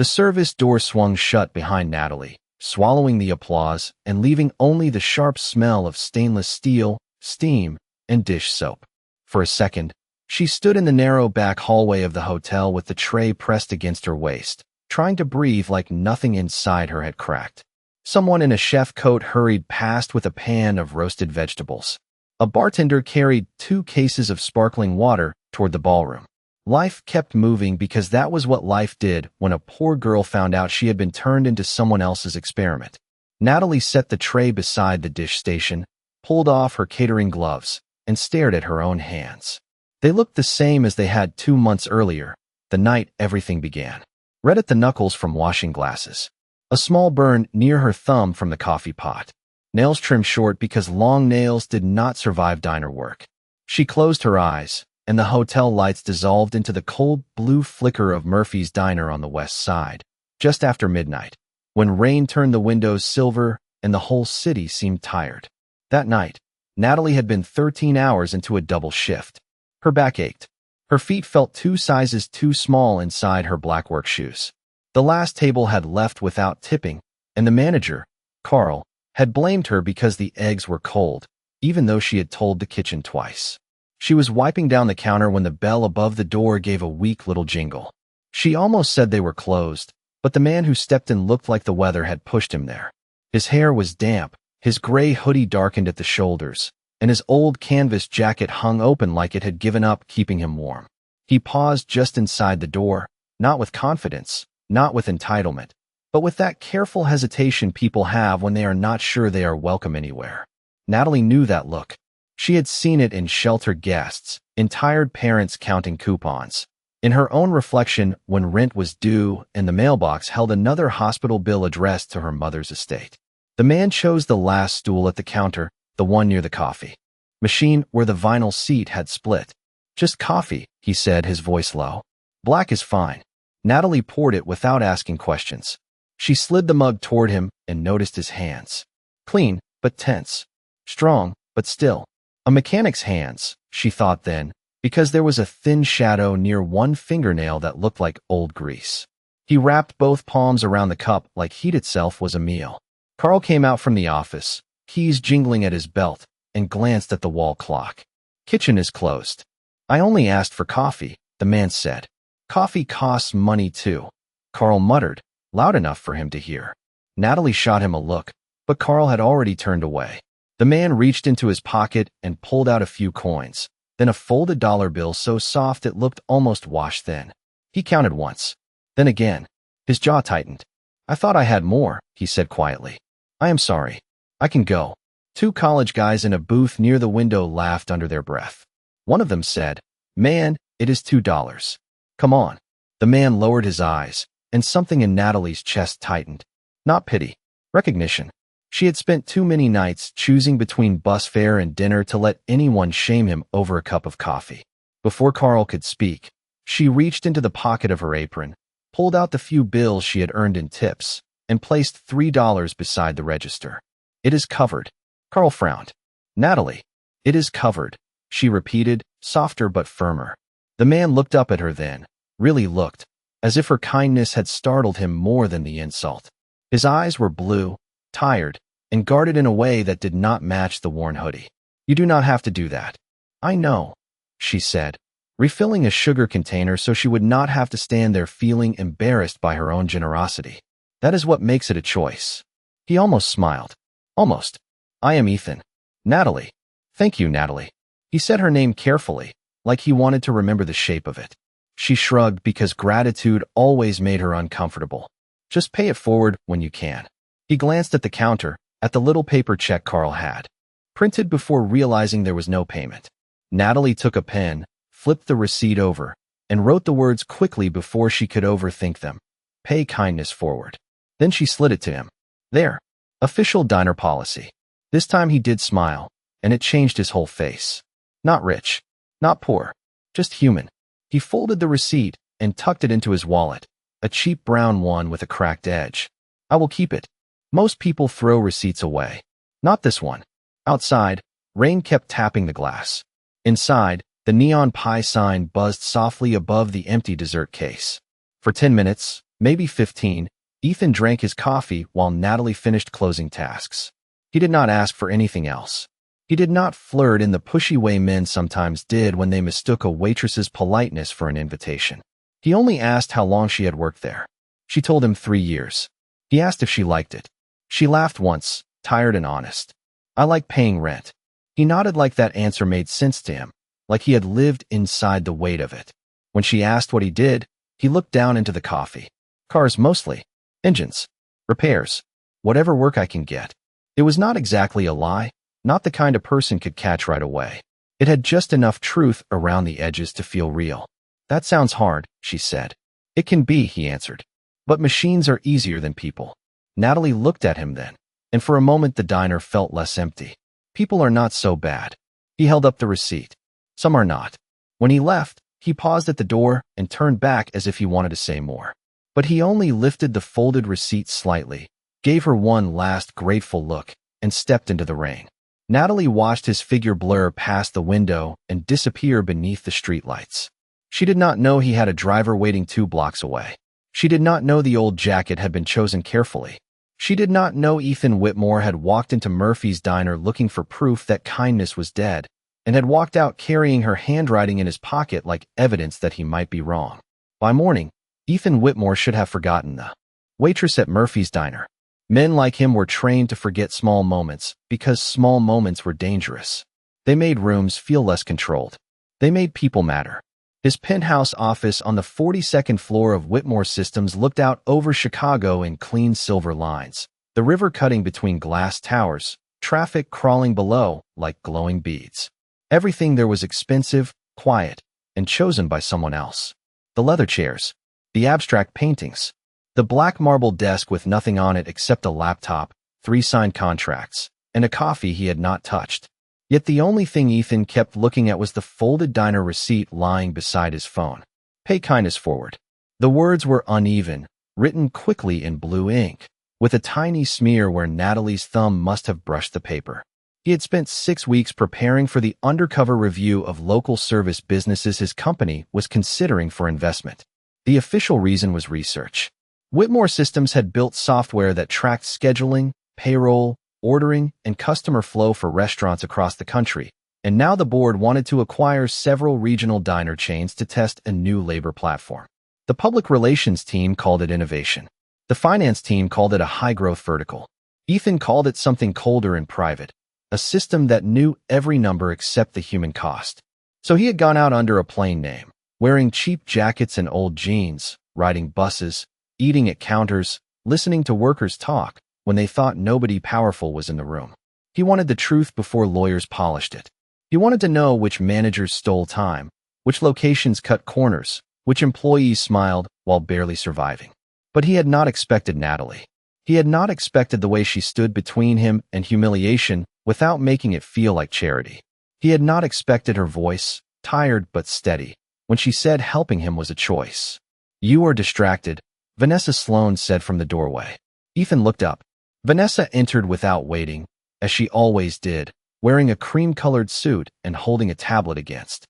The service door swung shut behind Natalie, swallowing the applause and leaving only the sharp smell of stainless steel, steam, and dish soap. For a second, she stood in the narrow back hallway of the hotel with the tray pressed against her waist, trying to breathe like nothing inside her had cracked. Someone in a chef coat hurried past with a pan of roasted vegetables. A bartender carried 2 cases of sparkling water toward the ballroom. Life kept moving because that was what life did when a poor girl found out she had been turned into someone else's experiment. Natalie set the tray beside the dish station, pulled off her catering gloves, and stared at her own hands. They looked the same as they had 2 months earlier, the night everything began. Red at the knuckles from washing glasses. A small burn near her thumb from the coffee pot. Nails trimmed short because long nails did not survive diner work. She closed her eyes, and the hotel lights dissolved into the cold blue flicker of Murphy's Diner on the west side, just after midnight, when rain turned the windows silver and the whole city seemed tired. That night, Natalie had been 13 hours into a double shift. Her back ached. Her feet felt 2 sizes too small inside her black work shoes. The last table had left without tipping, and the manager, Carl, had blamed her because the eggs were cold, even though she had told the kitchen twice. She was wiping down the counter when the bell above the door gave a weak little jingle. She almost said they were closed, but the man who stepped in looked like the weather had pushed him there. His hair was damp, his gray hoodie darkened at the shoulders, and his old canvas jacket hung open like it had given up keeping him warm. He paused just inside the door, not with confidence, not with entitlement, but with that careful hesitation people have when they are not sure they are welcome anywhere. Natalie knew that look. She had seen it in sheltered guests, in tired parents counting coupons, in her own reflection when rent was due and the mailbox held another hospital bill addressed to her mother's estate. The man chose the last stool at the counter, the one near the coffee machine where the vinyl seat had split. "Just coffee," he said, his voice low. "Black is fine." Natalie poured it without asking questions. She slid the mug toward him and noticed his hands. Clean, but tense. Strong, but still. A mechanic's hands, she thought then, because there was a thin shadow near one fingernail that looked like old grease. He wrapped both palms around the cup like heat itself was a meal. Carl came out from the office, keys jingling at his belt, and glanced at the wall clock. "Kitchen is closed." "I only asked for coffee," the man said. "Coffee costs money too," Carl muttered, loud enough for him to hear. Natalie shot him a look, but Carl had already turned away. The man reached into his pocket and pulled out a few coins, then a folded dollar bill so soft it looked almost wash thin. He counted once, then again. His jaw tightened. "I thought I had more," he said quietly. "I am sorry. I can go." 2 college guys in a booth near the window laughed under their breath. One of them said, "Man, it is $2. Come on." The man lowered his eyes, and something in Natalie's chest tightened. Not pity. Recognition. She had spent too many nights choosing between bus fare and dinner to let anyone shame him over a cup of coffee. Before Carl could speak, she reached into the pocket of her apron, pulled out the few bills she had earned in tips, and placed $3 beside the register. "It is covered." Carl frowned. "Natalie, it is covered," she repeated, softer but firmer. The man looked up at her then, really looked, as if her kindness had startled him more than the insult. His eyes were blue, tired, and guarded in a way that did not match the worn hoodie. "You do not have to do that." "I know," she said, refilling a sugar container so she would not have to stand there feeling embarrassed by her own generosity. "That is what makes it a choice." He almost smiled. "Almost. I am Ethan." "Natalie." "Thank you, Natalie." He said her name carefully, like he wanted to remember the shape of it. She shrugged because gratitude always made her uncomfortable. "Just pay it forward when you can." He glanced at the counter, at the little paper check Carl had, printed before realizing there was no payment. Natalie took a pen, flipped the receipt over, and wrote the words quickly before she could overthink them. "Pay kindness forward." Then she slid it to him. "There. Official diner policy." This time he did smile, and it changed his whole face. Not rich, not poor, just human. He folded the receipt and tucked it into his wallet, a cheap brown one with a cracked edge. "I will keep it." Most people throw receipts away. Not this one. Outside, rain kept tapping the glass. Inside, the neon pie sign buzzed softly above the empty dessert case. For 10 minutes, Maybe 15. Ethan drank his coffee while Natalie finished closing tasks. He did not ask for anything else. He did not flirt in the pushy way men sometimes did when they mistook a waitress's politeness for an invitation. He only asked how long she had worked there. She told him 3 years. He asked if she liked it. She laughed once, tired and honest. I like paying rent. He nodded like that answer made sense to him, like he had lived inside the weight of it. When she asked what he did, he looked down into the coffee. Cars mostly. Engines. Repairs. Whatever work I can get. It was not exactly a lie, not the kind a person could catch right away. It had just enough truth around the edges to feel real. That sounds hard, she said. It can be, he answered. But machines are easier than people. Natalie looked at him then, and for a moment the diner felt less empty. People are not so bad. He held up the receipt. Some are not. When he left, he paused at the door and turned back as if he wanted to say more. But he only lifted the folded receipt slightly, gave her one last grateful look, and stepped into the rain. Natalie watched his figure blur past the window and disappear beneath the streetlights. She did not know he had a driver waiting 2 blocks away. She did not know the old jacket had been chosen carefully. She did not know Ethan Whitmore had walked into Murphy's diner looking for proof that kindness was dead, and had walked out carrying her handwriting in his pocket like evidence that he might be wrong. By morning, Ethan Whitmore should have forgotten the waitress at Murphy's diner. Men like him were trained to forget small moments because small moments were dangerous. They made rooms feel less controlled. They made people matter. His penthouse office on the 42nd floor of Whitmore Systems looked out over Chicago in clean silver lines, the river cutting between glass towers, traffic crawling below like glowing beads. Everything there was expensive, quiet, and chosen by someone else. The leather chairs, the abstract paintings, the black marble desk with nothing on it except a laptop, 3 signed contracts, and a coffee he had not touched. Yet the only thing Ethan kept looking at was the folded diner receipt lying beside his phone. Pay kindness forward. The words were uneven, written quickly in blue ink, with a tiny smear where Natalie's thumb must have brushed the paper. He had spent 6 weeks preparing for the undercover review of local service businesses his company was considering for investment. The official reason was research. Whitmore Systems had built software that tracked scheduling, payroll, ordering, and customer flow for restaurants across the country, and now the board wanted to acquire several regional diner chains to test a new labor platform. The public relations team called it innovation. The finance team called it a high-growth vertical. Ethan called it something colder and private, a system that knew every number except the human cost. So he had gone out under a plain name, wearing cheap jackets and old jeans, riding buses, eating at counters, listening to workers talk, when they thought nobody powerful was in the room. He wanted the truth before lawyers polished it. He wanted to know which managers stole time, which locations cut corners, which employees smiled while barely surviving. But he had not expected Natalie. He had not expected the way she stood between him and humiliation without making it feel like charity. He had not expected her voice, tired but steady, when she said helping him was a choice. "You are distracted," Vanessa Sloan said from the doorway. Ethan looked up. Vanessa entered without waiting, as she always did, wearing a cream-colored suit and holding a tablet against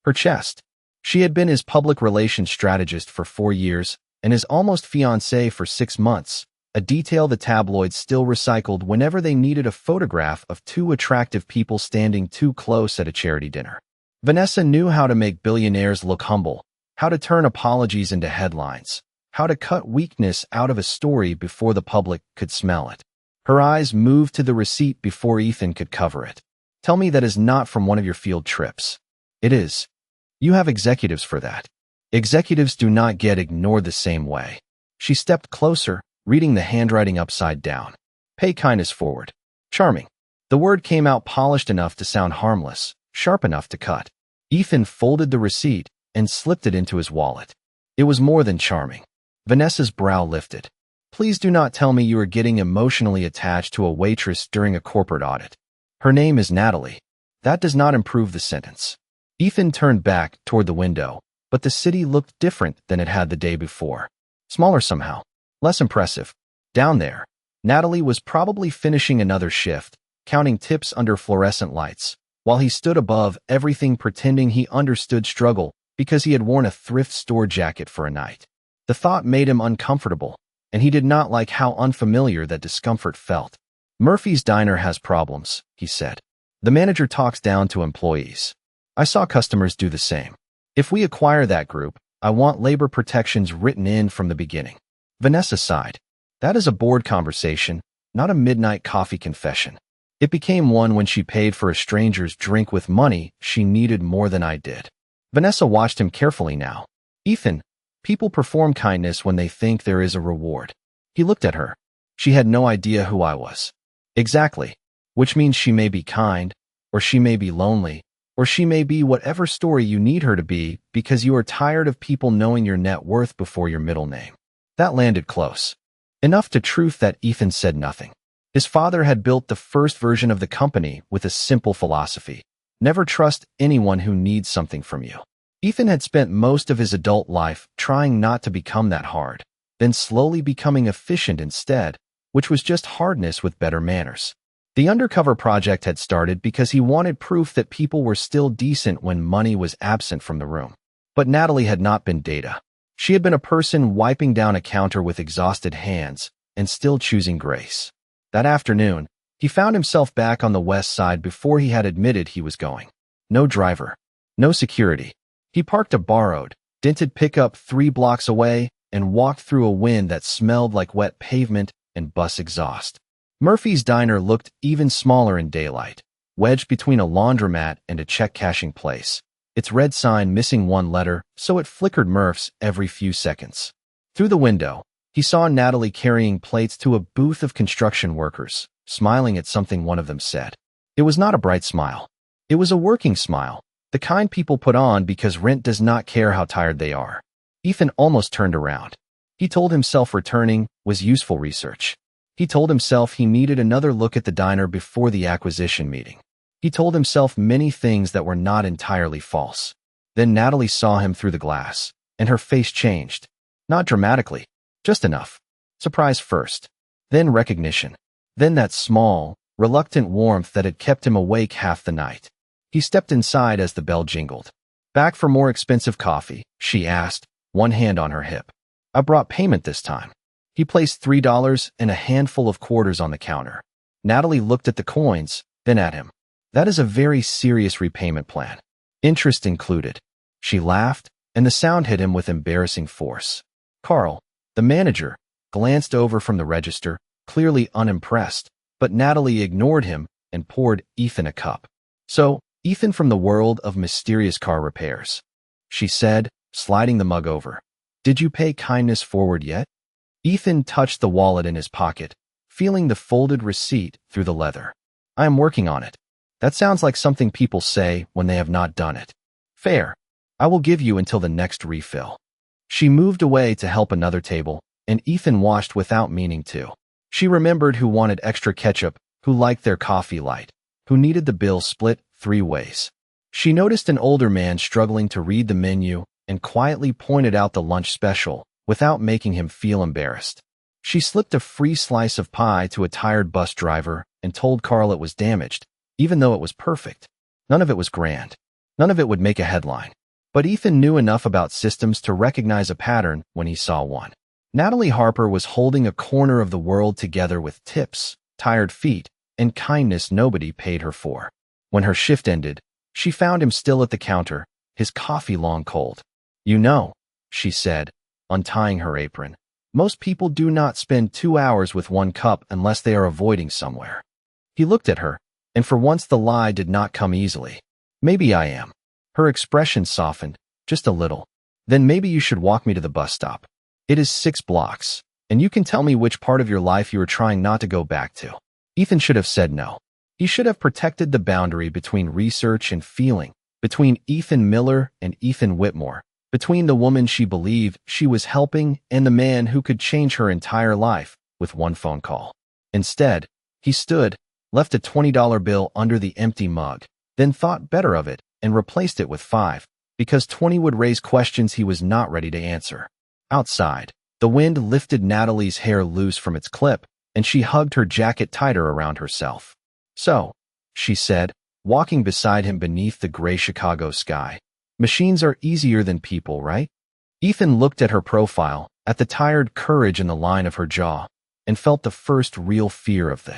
her chest. She had been his public relations strategist for 4 years and his almost fiancé for 6 months, a detail the tabloids still recycled whenever they needed a photograph of 2 attractive people standing too close at a charity dinner. Vanessa knew how to make billionaires look humble, how to turn apologies into headlines, how to cut weakness out of a story before the public could smell it. Her eyes moved to the receipt before Ethan could cover it. "Tell me that is not from one of your field trips." "It is. You have executives for that. Executives do not get ignored the same way." She stepped closer, reading the handwriting upside down. "Pay kindness forward." Charming. The word came out polished enough to sound harmless, sharp enough to cut. Ethan folded the receipt and slipped it into his wallet. It was more than charming. Vanessa's brow lifted. "Please do not tell me you are getting emotionally attached to a waitress during a corporate audit. Her name is Natalie." That does not improve the sentence. Ethan turned back toward the window, but the city looked different than it had the day before. Smaller somehow. Less impressive. Down there, Natalie was probably finishing another shift, counting tips under fluorescent lights, while he stood above everything pretending he understood struggle because he had worn a thrift store jacket for a night. The thought made him uncomfortable, and he did not like how unfamiliar that discomfort felt. Murphy's Diner has problems, he said. The manager talks down to employees. I saw customers do the same. If we acquire that group, I want labor protections written in from the beginning. Vanessa sighed. That is a board conversation, not a midnight coffee confession. It became one when she paid for a stranger's drink with money she needed more than I did. Vanessa watched him carefully now. Ethan, people perform kindness when they think there is a reward. He looked at her. She had no idea who I was. Exactly. Which means she may be kind, or she may be lonely, or she may be whatever story you need her to be because you are tired of people knowing your net worth before your middle name. That landed close. Enough to truth that Ethan said nothing. His father had built the first version of the company with a simple philosophy. Never trust anyone who needs something from you. Ethan had spent most of his adult life trying not to become that hard, then slowly becoming efficient instead, which was just hardness with better manners. The undercover project had started because he wanted proof that people were still decent when money was absent from the room. But Natalie had not been data. She had been a person wiping down a counter with exhausted hands and still choosing grace. That afternoon, he found himself back on the west side before he had admitted he was going. No driver. No security. He parked a borrowed, dented pickup 3 blocks away and walked through a wind that smelled like wet pavement and bus exhaust. Murphy's Diner looked even smaller in daylight, wedged between a laundromat and a check-cashing place. Its red sign missing one letter, so it flickered Murph's every few seconds. Through the window, he saw Natalie carrying plates to a booth of construction workers, smiling at something one of them said. It was not a bright smile. It was a working smile, the kind people put on because rent does not care how tired they are. Ethan almost turned around. He told himself returning was useful research. He told himself he needed another look at the diner before the acquisition meeting. He told himself many things that were not entirely false. Then Natalie saw him through the glass, and her face changed. Not dramatically, just enough. Surprise first, then recognition, then that small, reluctant warmth that had kept him awake half the night. He stepped inside as the bell jingled. Back for more expensive coffee, she asked, one hand on her hip. I brought payment this time. He placed $3 and a handful of quarters on the counter. Natalie looked at the coins, then at him. That is a very serious repayment plan. Interest included. She laughed, and the sound hit him with embarrassing force. Carl, the manager, glanced over from the register, clearly unimpressed, but Natalie ignored him and poured Ethan a cup. So, Ethan from the world of mysterious car repairs, she said, sliding the mug over. Did you pay kindness forward yet? Ethan touched the wallet in his pocket, feeling the folded receipt through the leather. I am working on it. That sounds like something people say when they have not done it. Fair. I will give you until the next refill. She moved away to help another table, and Ethan watched without meaning to. She remembered who wanted extra ketchup, who liked their coffee light, who needed the bill split 3 ways. She noticed an older man struggling to read the menu and quietly pointed out the lunch special without making him feel embarrassed. She slipped a free slice of pie to a tired bus driver and told Carl it was damaged, even though it was perfect. None of it was grand. None of it would make a headline. But Ethan knew enough about systems to recognize a pattern when he saw one. Natalie Harper was holding a corner of the world together with tips, tired feet, and kindness nobody paid her for. When her shift ended, she found him still at the counter, his coffee long cold. You know, she said, untying her apron, most people do not spend 2 hours with 1 cup unless they are avoiding somewhere. He looked at her, and for once the lie did not come easily. Maybe I am. Her expression softened, just a little. Then maybe you should walk me to the bus stop. It is 6 blocks, and you can tell me which part of your life you are trying not to go back to. Ethan should have said no. He should have protected the boundary between research and feeling, between Ethan Miller and Ethan Whitmore, between the woman she believed she was helping and the man who could change her entire life with 1 phone call. Instead, he stood, left a $20 bill under the empty mug, then thought better of it and replaced it with 5, because 20 would raise questions he was not ready to answer. Outside, the wind lifted Natalie's hair loose from its clip, and she hugged her jacket tighter around herself. So, she said, walking beside him beneath the gray Chicago sky, machines are easier than people, right? Ethan looked at her profile, at the tired courage in the line of her jaw, and felt the first real fear of the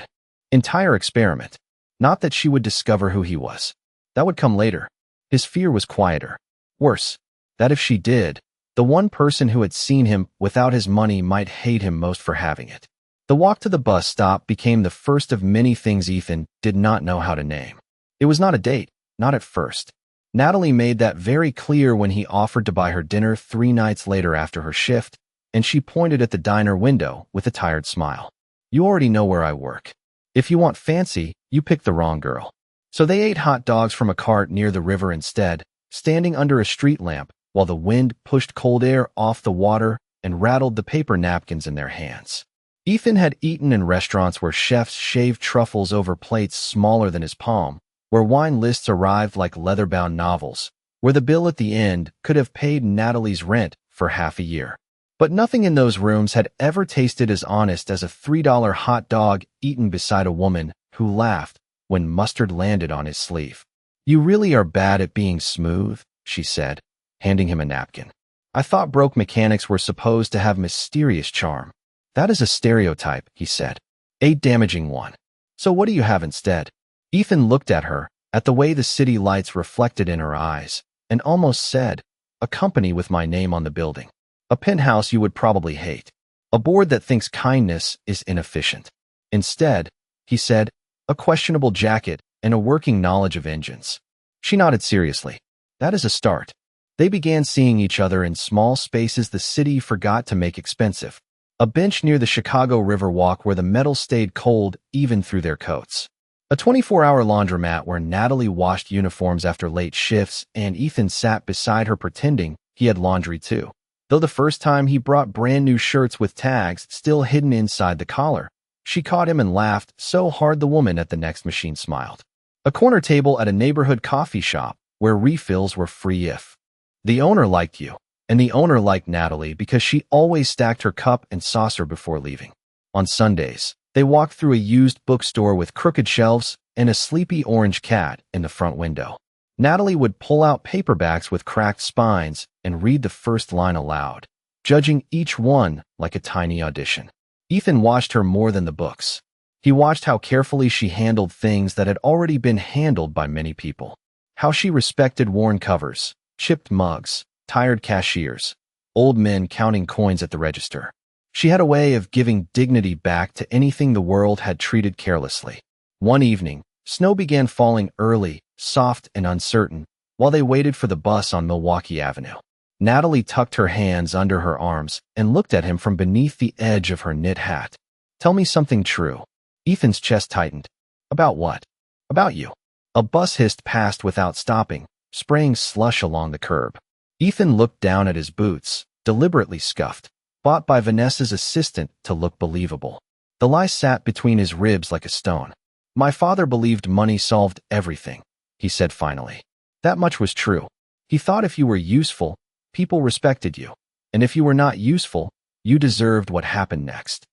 entire experiment. Not that she would discover who he was. That would come later. His fear was quieter. Worse, that if she did, the one person who had seen him without his money might hate him most for having it. The walk to the bus stop became the first of many things Ethan did not know how to name. It was not a date, not at first. Natalie made that very clear when he offered to buy her dinner 3 nights later after her shift, and she pointed at the diner window with a tired smile. You already know where I work. If you want fancy, you picked the wrong girl. So they ate hot dogs from a cart near the river instead, standing under a street lamp while the wind pushed cold air off the water and rattled the paper napkins in their hands. Ethan had eaten in restaurants where chefs shaved truffles over plates smaller than his palm, where wine lists arrived like leather-bound novels, where the bill at the end could have paid Natalie's rent for half a year. But nothing in those rooms had ever tasted as honest as a $3 hot dog eaten beside a woman who laughed when mustard landed on his sleeve. You really are bad at being smooth, she said, handing him a napkin. I thought broke mechanics were supposed to have mysterious charm. That is a stereotype, he said. A damaging one. So what do you have instead? Ethan looked at her, at the way the city lights reflected in her eyes, and almost said, a company with my name on the building. A penthouse you would probably hate. A board that thinks kindness is inefficient. Instead, he said, a questionable jacket and a working knowledge of engines. She nodded seriously. That is a start. They began seeing each other in small spaces the city forgot to make expensive. A bench near the Chicago River Walk where the metal stayed cold even through their coats. A 24-hour laundromat where Natalie washed uniforms after late shifts and Ethan sat beside her pretending he had laundry too. Though the first time he brought brand new shirts with tags still hidden inside the collar, she caught him and laughed so hard the woman at the next machine smiled. A corner table at a neighborhood coffee shop where refills were free if the owner liked you, and the owner liked Natalie because she always stacked her cup and saucer before leaving. On Sundays, they walked through a used bookstore with crooked shelves and a sleepy orange cat in the front window. Natalie would pull out paperbacks with cracked spines and read the first line aloud, judging each one like a tiny audition. Ethan watched her more than the books. He watched how carefully she handled things that had already been handled by many people. How she respected worn covers, chipped mugs, tired cashiers, old men counting coins at the register. She had a way of giving dignity back to anything the world had treated carelessly. One evening, snow began falling early, soft and uncertain, while they waited for the bus on Milwaukee Avenue. Natalie tucked her hands under her arms and looked at him from beneath the edge of her knit hat. Tell me something true. Ethan's chest tightened. About what? About you. A bus hissed past without stopping, spraying slush along the curb. Ethan looked down at his boots, deliberately scuffed, bought by Vanessa's assistant to look believable. The lie sat between his ribs like a stone. My father believed money solved everything, he said finally. That much was true. He thought if you were useful, people respected you, and if you were not useful, you deserved what happened next.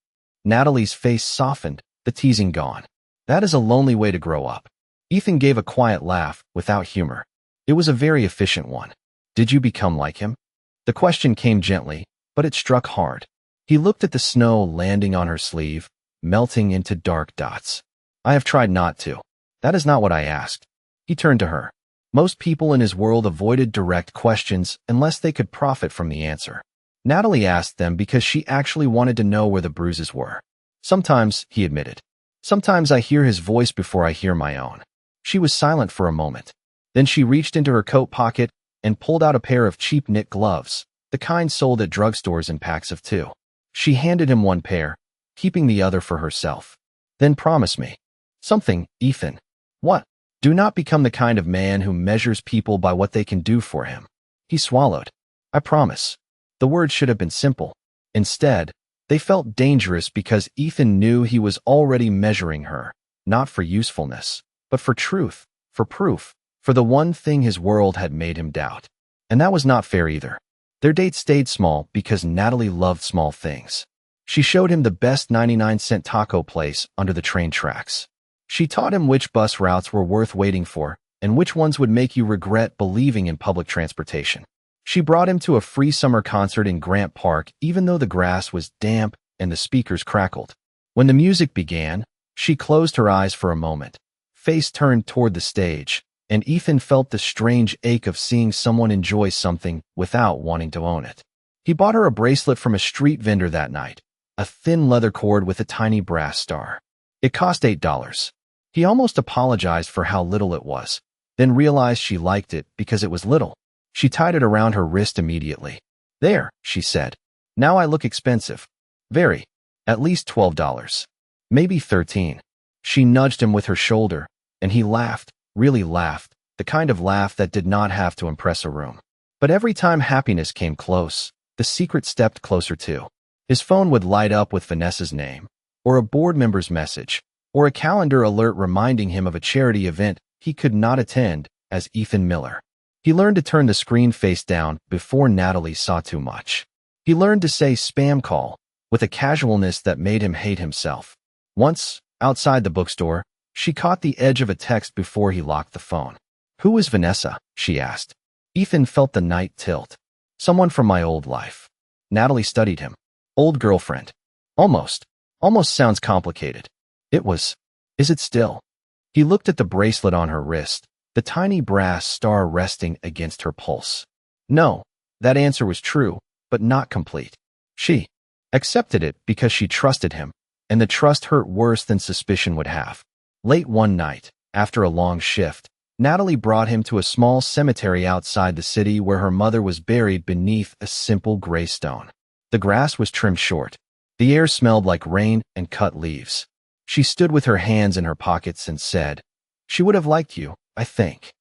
Natalie's face softened, the teasing gone. That is a lonely way to grow up. Ethan gave a quiet laugh, without humor. It was a very efficient one. Did you become like him? The question came gently, but it struck hard. He looked at the snow landing on her sleeve, melting into dark dots. I have tried not to. That is not what I asked. He turned to her. Most people in his world avoided direct questions unless they could profit from the answer. Natalie asked them because she actually wanted to know where the bruises were. Sometimes, he admitted. Sometimes I hear his voice before I hear my own. She was silent for a moment. Then she reached into her coat pocket and pulled out a pair of cheap knit gloves, the kind sold at drugstores in packs of 2. She handed him one pair, keeping the other for herself. Then promise me. Something, Ethan. What? Do not become the kind of man who measures people by what they can do for him. He swallowed. I promise. The words should have been simple. Instead, they felt dangerous because Ethan knew he was already measuring her, not for usefulness, but for truth, for proof, for the one thing his world had made him doubt. And that was not fair either. Their date stayed small because Natalie loved small things. She showed him the best 99-cent taco place under the train tracks. She taught him which bus routes were worth waiting for and which ones would make you regret believing in public transportation. She brought him to a free summer concert in Grant Park even though the grass was damp and the speakers crackled. When the music began, she closed her eyes for a moment, face turned toward the stage, and Ethan felt the strange ache of seeing someone enjoy something without wanting to own it. He bought her a bracelet from a street vendor that night, a thin leather cord with a tiny brass star. It cost $8. He almost apologized for how little it was, then realized she liked it because it was little. She tied it around her wrist immediately. "There," she said. "Now I look expensive." "Very. At least $12. Maybe 13. She nudged him with her shoulder, and he laughed, really laughed, the kind of laugh that did not have to impress a room. But every time happiness came close, the secret stepped closer too. His phone would light up with Vanessa's name, or a board member's message, or a calendar alert reminding him of a charity event he could not attend as Ethan Miller. He learned to turn the screen face down before Natalie saw too much. He learned to say spam call with a casualness that made him hate himself. Once, outside the bookstore, she caught the edge of a text before he locked the phone. "Who is Vanessa?" she asked. Ethan felt the night tilt. "Someone from my old life." Natalie studied him. "Old girlfriend." Almost. Almost sounds complicated. It was. Is it still? He looked at the bracelet on her wrist, the tiny brass star resting against her pulse. No, that answer was true, but not complete. She accepted it because she trusted him, and the trust hurt worse than suspicion would have. Late one night, after a long shift, Natalie brought him to a small cemetery outside the city where her mother was buried beneath a simple gray stone. The grass was trimmed short. The air smelled like rain and cut leaves. She stood with her hands in her pockets and said, "She would have liked you, I think."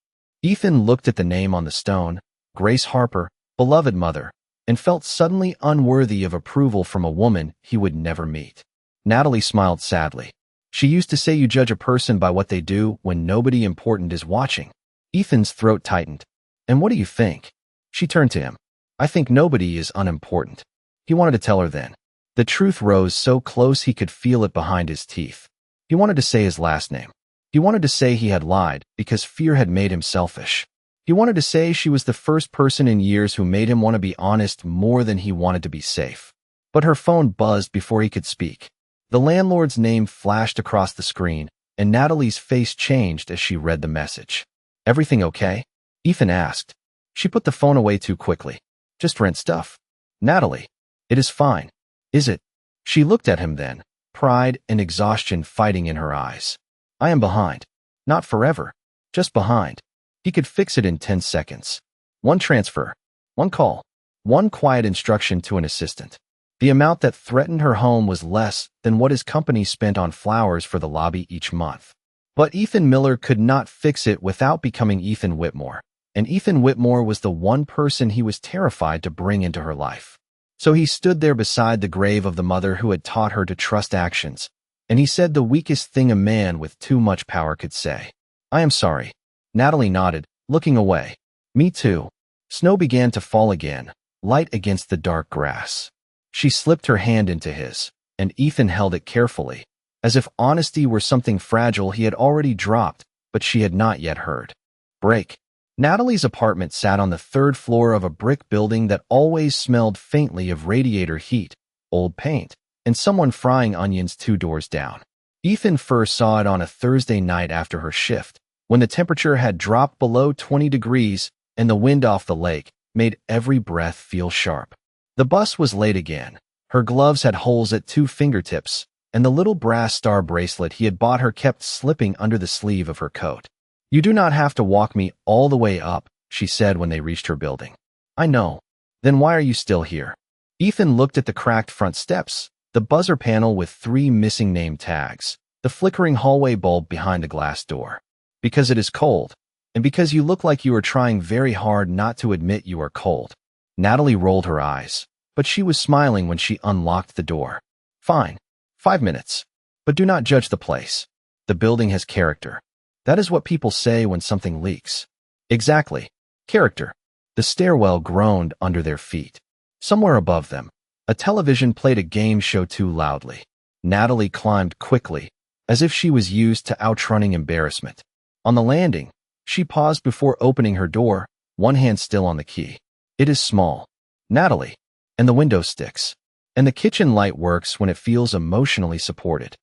Ethan looked at the name on the stone, Grace Harper, beloved mother, and felt suddenly unworthy of approval from a woman he would never meet. Natalie smiled sadly. She used to say you judge a person by what they do when nobody important is watching. Ethan's throat tightened. "And what do you think?" She turned to him. "I think nobody is unimportant." He wanted to tell her then. The truth rose so close he could feel it behind his teeth. He wanted to say his last name. He wanted to say he had lied because fear had made him selfish. He wanted to say she was the first person in years who made him want to be honest more than he wanted to be safe. But her phone buzzed before he could speak. The landlord's name flashed across the screen, and Natalie's face changed as she read the message. "Everything okay?" Ethan asked. She put the phone away too quickly. "Just rent stuff." "Natalie, it is fine." "Is it?" She looked at him then, pride and exhaustion fighting in her eyes. "I am behind. Not forever. Just behind." He could fix it in 10 seconds. One transfer. One call. One quiet instruction to an assistant. The amount that threatened her home was less than what his company spent on flowers for the lobby each month. But Ethan Miller could not fix it without becoming Ethan Whitmore, and Ethan Whitmore was the one person he was terrified to bring into her life. So he stood there beside the grave of the mother who had taught her to trust actions, and he said the weakest thing a man with too much power could say. "I am sorry." Natalie nodded, looking away. "Me too." Snow began to fall again, light against the dark grass. She slipped her hand into his, and Ethan held it carefully, as if honesty were something fragile he had already dropped, but she had not yet heard. Break. Natalie's apartment sat on the 3rd floor of a brick building that always smelled faintly of radiator heat, old paint, and someone frying onions 2 doors down. Ethan first saw it on a Thursday night after her shift, when the temperature had dropped below 20 degrees and the wind off the lake made every breath feel sharp. The bus was late again. Her gloves had holes at 2 fingertips, and the little brass star bracelet he had bought her kept slipping under the sleeve of her coat. "You do not have to walk me all the way up," she said when they reached her building. "I know. Then why are you still here?" Ethan looked at the cracked front steps, the buzzer panel with 3 missing name tags, the flickering hallway bulb behind the glass door. "Because it is cold, and because you look like you are trying very hard not to admit you are cold." Natalie rolled her eyes, but she was smiling when she unlocked the door. "Fine. 5 minutes. But do not judge the place. The building has character. That is what people say when something leaks." "Exactly. Character." The stairwell groaned under their feet. Somewhere above them, a television played a game show too loudly. Natalie climbed quickly, as if she was used to outrunning embarrassment. On the landing, she paused before opening her door, one hand still on the key. It is small. Natalie. And the window sticks. And the kitchen light works when it feels emotionally supported.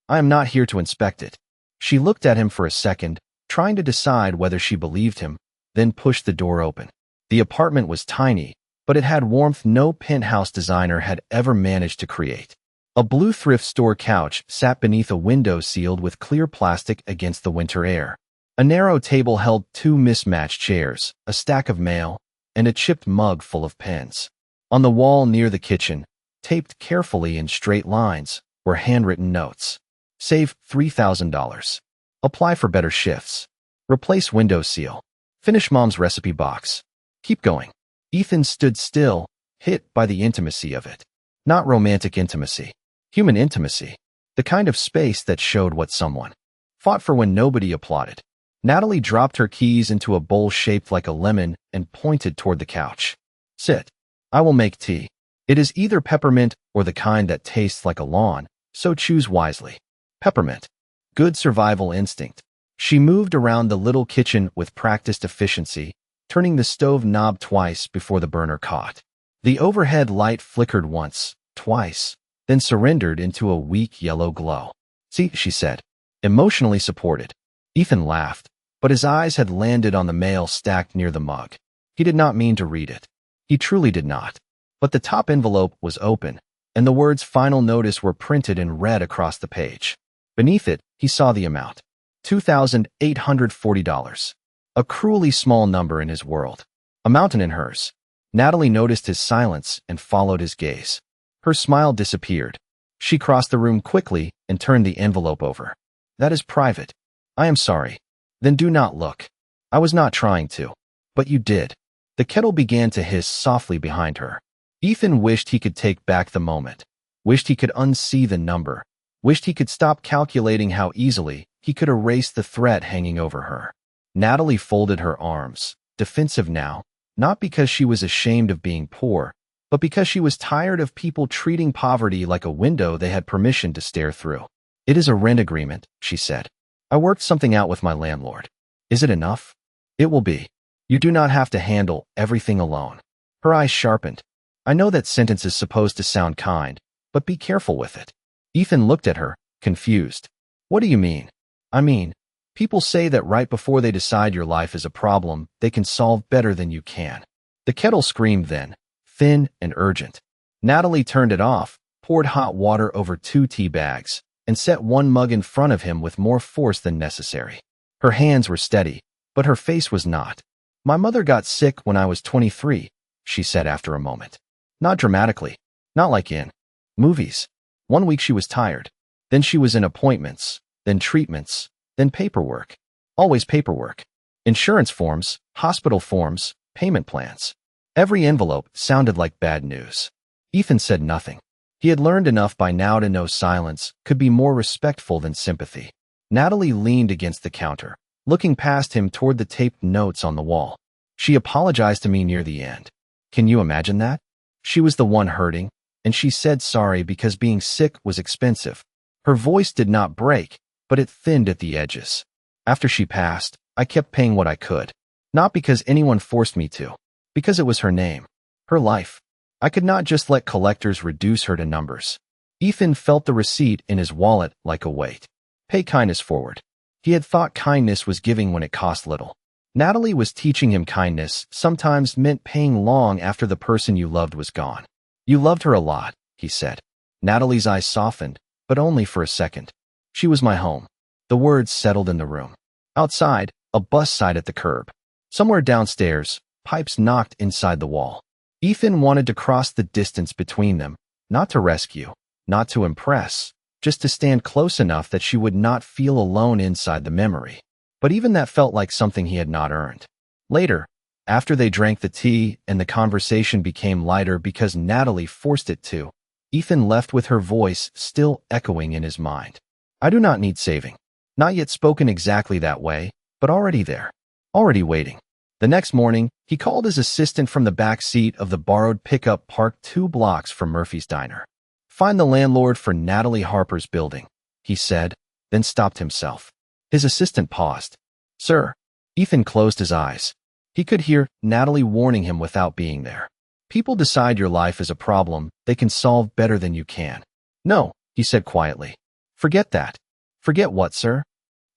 I am not here to inspect it. She looked at him for a second, trying to decide whether she believed him, then pushed the door open. The apartment was tiny, but it had warmth no penthouse designer had ever managed to create. A blue thrift store couch sat beneath a window sealed with clear plastic against the winter air. A narrow table held 2 mismatched chairs, a stack of mail, and a chipped mug full of pens. On the wall near the kitchen, taped carefully in straight lines, were handwritten notes. Save $3,000. Apply for better shifts. Replace window seal. Finish mom's recipe box. Keep going. Ethan stood still, hit by the intimacy of it. Not romantic intimacy. Human intimacy. The kind of space that showed what someone fought for when nobody applauded. Natalie dropped her keys into a bowl shaped like a lemon and pointed toward the couch. Sit. I will make tea. It is either peppermint or the kind that tastes like a lawn, so choose wisely. Peppermint. Good survival instinct. She moved around the little kitchen with practiced efficiency, turning the stove knob twice before the burner caught. The overhead light flickered once, twice, then surrendered into a weak yellow glow. See, she said, emotionally supported. Ethan laughed, but his eyes had landed on the mail stacked near the mug. He did not mean to read it. He truly did not. But the top envelope was open, and the words final notice were printed in red across the page. Beneath it, he saw the amount. $2,840. A cruelly small number in his world. A mountain in hers. Natalie noticed his silence and followed his gaze. Her smile disappeared. She crossed the room quickly and turned the envelope over. That is private. I am sorry. Then do not look. I was not trying to. But you did. The kettle began to hiss softly behind her. Ethan wished he could take back the moment. Wished he could unsee the number. Wished he could stop calculating how easily he could erase the threat hanging over her. Natalie folded her arms, defensive now, not because she was ashamed of being poor, but because she was tired of people treating poverty like a window they had permission to stare through. It is a rent agreement, she said. I worked something out with my landlord. Is it enough? It will be. You do not have to handle everything alone. Her eyes sharpened. I know that sentence is supposed to sound kind, but be careful with it. Ethan looked at her, confused. What do you mean? I mean, people say that right before they decide your life is a problem, they can solve better than you can. The kettle screamed then, thin and urgent. Natalie turned it off, poured hot water over 2 tea bags, and set one mug in front of him with more force than necessary. Her hands were steady, but her face was not. My mother got sick when I was 23, she said after a moment. Not dramatically. Not like in movies. 1 week she was tired. Then she was in appointments, then treatments, then paperwork. Always paperwork. Insurance forms, hospital forms, payment plans. Every envelope sounded like bad news. Ethan said nothing. He had learned enough by now to know silence could be more respectful than sympathy. Natalie leaned against the counter, looking past him toward the taped notes on the wall. She apologized to me near the end. Can you imagine that? She was the one hurting, and she said sorry because being sick was expensive. Her voice did not break, but it thinned at the edges. After she passed, I kept paying what I could. Not because anyone forced me to. Because it was her name. Her life. I could not just let collectors reduce her to numbers. Ethan felt the receipt in his wallet like a weight. Pay kindness forward. He had thought kindness was giving when it cost little. Natalie was teaching him kindness sometimes meant paying long after the person you loved was gone. You loved her a lot, he said. Natalie's eyes softened, but only for a second. She was my home. The words settled in the room. Outside, a bus side at the curb. Somewhere downstairs, pipes knocked inside the wall. Ethan wanted to cross the distance between them, not to rescue, not to impress, just to stand close enough that she would not feel alone inside the memory. But even that felt like something he had not earned. Later, after they drank the tea and the conversation became lighter because Natalie forced it to, Ethan left with her voice still echoing in his mind. I do not need saving. Not yet spoken exactly that way, but already there. Already waiting. The next morning, he called his assistant from the back seat of the borrowed pickup parked 2 blocks from Murphy's Diner. Find the landlord for Natalie Harper's building, he said, then stopped himself. His assistant paused. Sir. Ethan closed his eyes. He could hear Natalie warning him without being there. People decide your life is a problem they can solve better than you can. No, he said quietly. Forget that. Forget what, sir?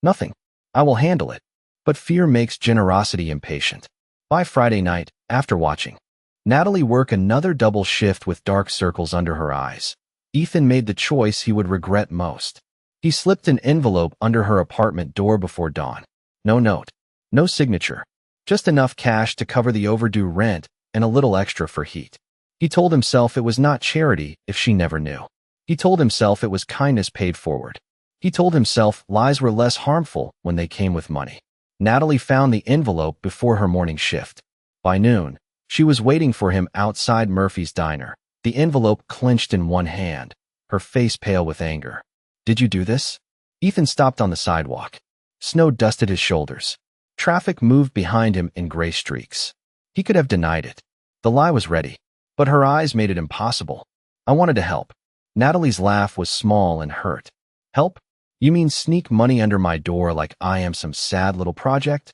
Nothing. I will handle it. But fear makes generosity impatient. By Friday night, after watching Natalie work another double shift with dark circles under her eyes, Ethan made the choice he would regret most. He slipped an envelope under her apartment door before dawn. No note. No signature. Just enough cash to cover the overdue rent and a little extra for heat. He told himself it was not charity if she never knew. He told himself it was kindness paid forward. He told himself lies were less harmful when they came with money. Natalie found the envelope before her morning shift. By noon, she was waiting for him outside Murphy's diner, the envelope clenched in one hand, her face pale with anger. Did you do this? Ethan stopped on the sidewalk. Snow dusted his shoulders. Traffic moved behind him in gray streaks. He could have denied it. The lie was ready, but her eyes made it impossible. I wanted to help. Natalie's laugh was small and hurt. Help? You mean sneak money under my door like I am some sad little project?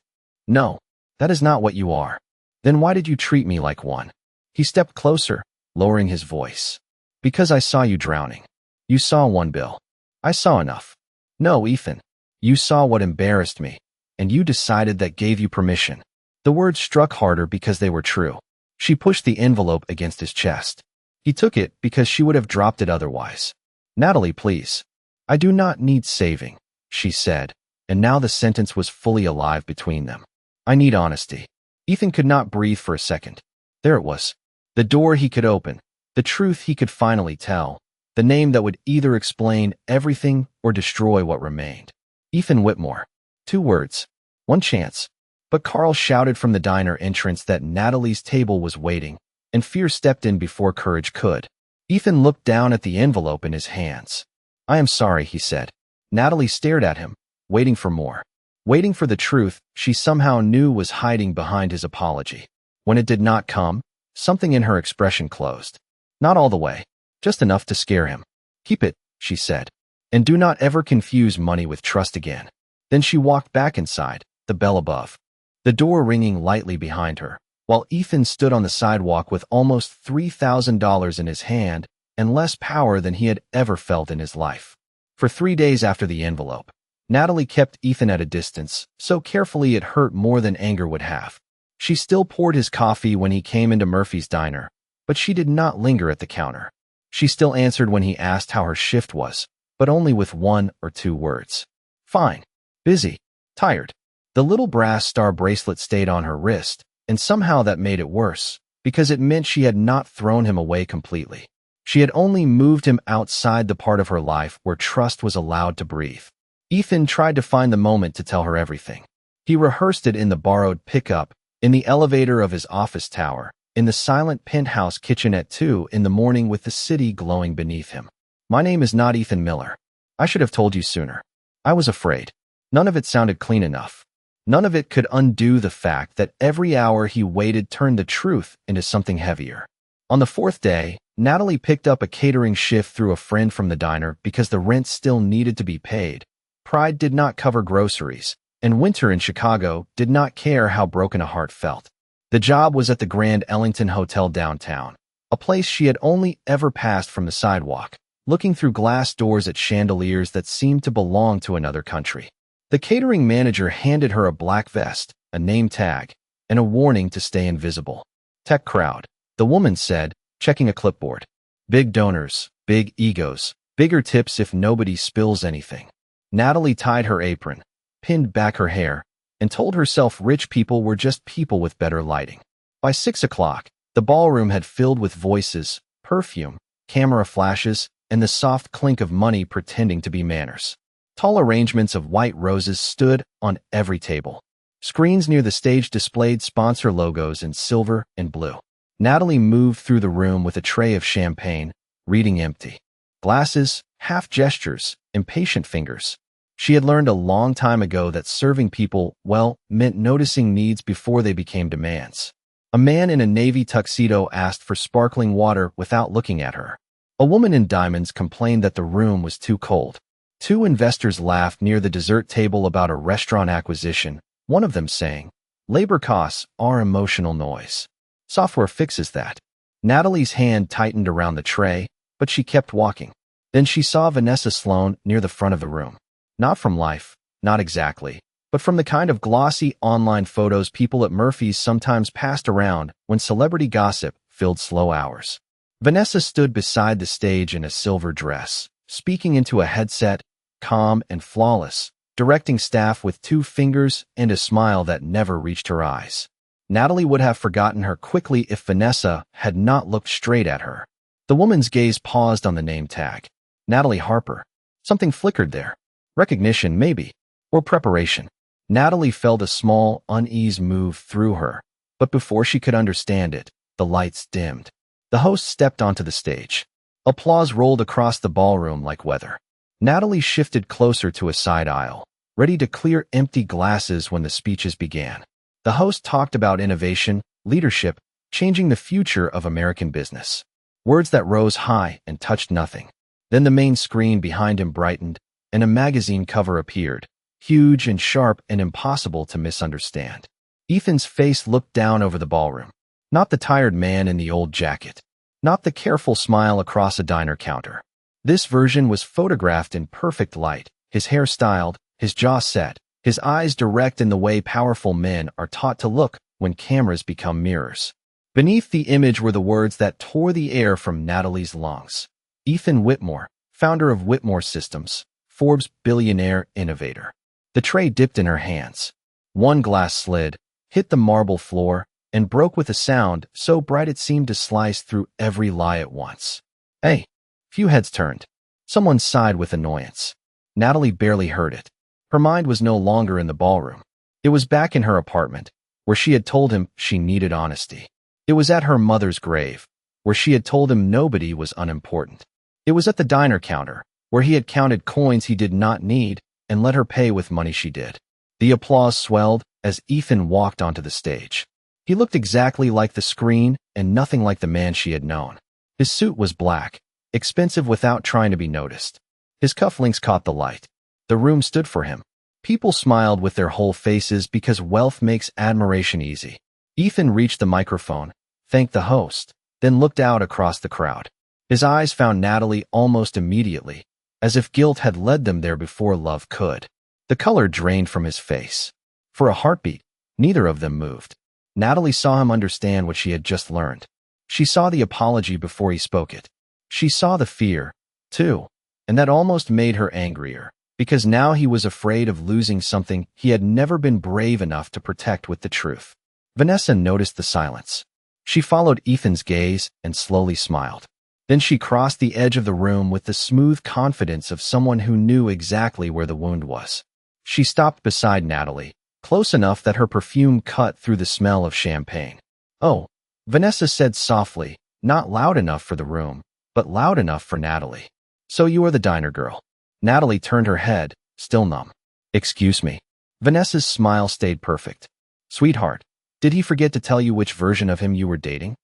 No, that is not what you are. Then why did you treat me like one? He stepped closer, lowering his voice. Because I saw you drowning. You saw one bill. I saw enough. No, Ethan. You saw what embarrassed me, and you decided that gave you permission. The words struck harder because they were true. She pushed the envelope against his chest. He took it because she would have dropped it otherwise. Natalie, please. I do not need saving, she said, and now the sentence was fully alive between them. I need honesty. Ethan could not breathe for a second. There it was. The door he could open, the truth he could finally tell, the name that would either explain everything or destroy what remained. Ethan Whitmore. 2 words. 1 chance. But Carl shouted from the diner entrance that Natalie's table was waiting, and fear stepped in before courage could. Ethan looked down at the envelope in his hands. I am sorry, he said. Natalie stared at him, waiting for more. Waiting for the truth she somehow knew was hiding behind his apology. When it did not come, something in her expression closed. Not all the way, just enough to scare him. Keep it, she said. And do not ever confuse money with trust again. Then she walked back inside, the bell above, the door ringing lightly behind her, while Ethan stood on the sidewalk with almost $3,000 in his hand and less power than he had ever felt in his life. For 3 days after the envelope, Natalie kept Ethan at a distance, so carefully it hurt more than anger would have. She still poured his coffee when he came into Murphy's diner, but she did not linger at the counter. She still answered when he asked how her shift was, but only with 1 or 2 words. Fine. Busy. Tired. The little brass star bracelet stayed on her wrist, and somehow that made it worse, because it meant she had not thrown him away completely. She had only moved him outside the part of her life where trust was allowed to breathe. Ethan tried to find the moment to tell her everything. He rehearsed it in the borrowed pickup, in the elevator of his office tower, in the silent penthouse kitchen at 2 in the morning with the city glowing beneath him. My name is not Ethan Miller. I should have told you sooner. I was afraid. None of it sounded clean enough. None of it could undo the fact that every hour he waited turned the truth into something heavier. On the 4th day, Natalie picked up a catering shift through a friend from the diner because the rent still needed to be paid. Pride did not cover groceries, and winter in Chicago did not care how broken a heart felt. The job was at the Grand Ellington Hotel downtown, a place she had only ever passed from the sidewalk, looking through glass doors at chandeliers that seemed to belong to another country. The catering manager handed her a black vest, a name tag, and a warning to stay invisible. Tech crowd, the woman said, checking a clipboard. Big donors, big egos, bigger tips if nobody spills anything. Natalie tied her apron, pinned back her hair, and told herself rich people were just people with better lighting. By 6 o'clock, the ballroom had filled with voices, perfume, camera flashes, and the soft clink of money pretending to be manners. Tall arrangements of white roses stood on every table. Screens near the stage displayed sponsor logos in silver and blue. Natalie moved through the room with a tray of champagne, reading empty glasses, half gestures, impatient fingers. She had learned a long time ago that serving people well meant noticing needs before they became demands. A man in a navy tuxedo asked for sparkling water without looking at her. A woman in diamonds complained that the room was too cold. 2 investors laughed near the dessert table about a restaurant acquisition, one of them saying, Labor costs are emotional noise. Software fixes that. Natalie's hand tightened around the tray, but she kept walking. Then she saw Vanessa Sloan near the front of the room. Not from life, not exactly, but from the kind of glossy online photos people at Murphy's sometimes passed around when celebrity gossip filled slow hours. Vanessa stood beside the stage in a silver dress, speaking into a headset, calm and flawless, directing staff with 2 fingers and a smile that never reached her eyes. Natalie would have forgotten her quickly if Vanessa had not looked straight at her. The woman's gaze paused on the name tag. Natalie Harper. Something flickered there. Recognition, maybe. Or preparation. Natalie felt a small unease move through her, but before she could understand it, the lights dimmed. The host stepped onto the stage. Applause rolled across the ballroom like weather. Natalie shifted closer to a side aisle, ready to clear empty glasses when the speeches began. The host talked about innovation, leadership, changing the future of American business. Words that rose high and touched nothing. Then the main screen behind him brightened, and a magazine cover appeared, huge and sharp and impossible to misunderstand. Ethan's face looked down over the ballroom. Not the tired man in the old jacket. Not the careful smile across a diner counter. This version was photographed in perfect light, his hair styled, his jaw set, his eyes direct in the way powerful men are taught to look when cameras become mirrors. Beneath the image were the words that tore the air from Natalie's lungs. Ethan Whitmore, founder of Whitmore Systems, Forbes billionaire innovator. The tray dipped in her hands. One glass slid, hit the marble floor, and broke with a sound so bright it seemed to slice through every lie at once. Hey! Few heads turned. Someone sighed with annoyance. Natalie barely heard it. Her mind was no longer in the ballroom. It was back in her apartment, where she had told him she needed honesty. It was at her mother's grave, where she had told him nobody was unimportant. It was at the diner counter, where he had counted coins he did not need and let her pay with money she did. The applause swelled as Ethan walked onto the stage. He looked exactly like the screen and nothing like the man she had known. His suit was black, expensive without trying to be noticed. His cufflinks caught the light. The room stood for him. People smiled with their whole faces because wealth makes admiration easy. Ethan reached the microphone, thanked the host, then looked out across the crowd. His eyes found Natalie almost immediately, as if guilt had led them there before love could. The color drained from his face. For a heartbeat, neither of them moved. Natalie saw him understand what she had just learned. She saw the apology before he spoke it. She saw the fear, too, and that almost made her angrier, because now he was afraid of losing something he had never been brave enough to protect with the truth. Vanessa noticed the silence. She followed Ethan's gaze and slowly smiled. Then she crossed the edge of the room with the smooth confidence of someone who knew exactly where the wound was. She stopped beside Natalie, close enough that her perfume cut through the smell of champagne. "Oh," Vanessa said softly, not loud enough for the room, but loud enough for Natalie. "So you are the diner girl." Natalie turned her head, still numb. "Excuse me." Vanessa's smile stayed perfect. "Sweetheart, did he forget to tell you which version of him you were dating?"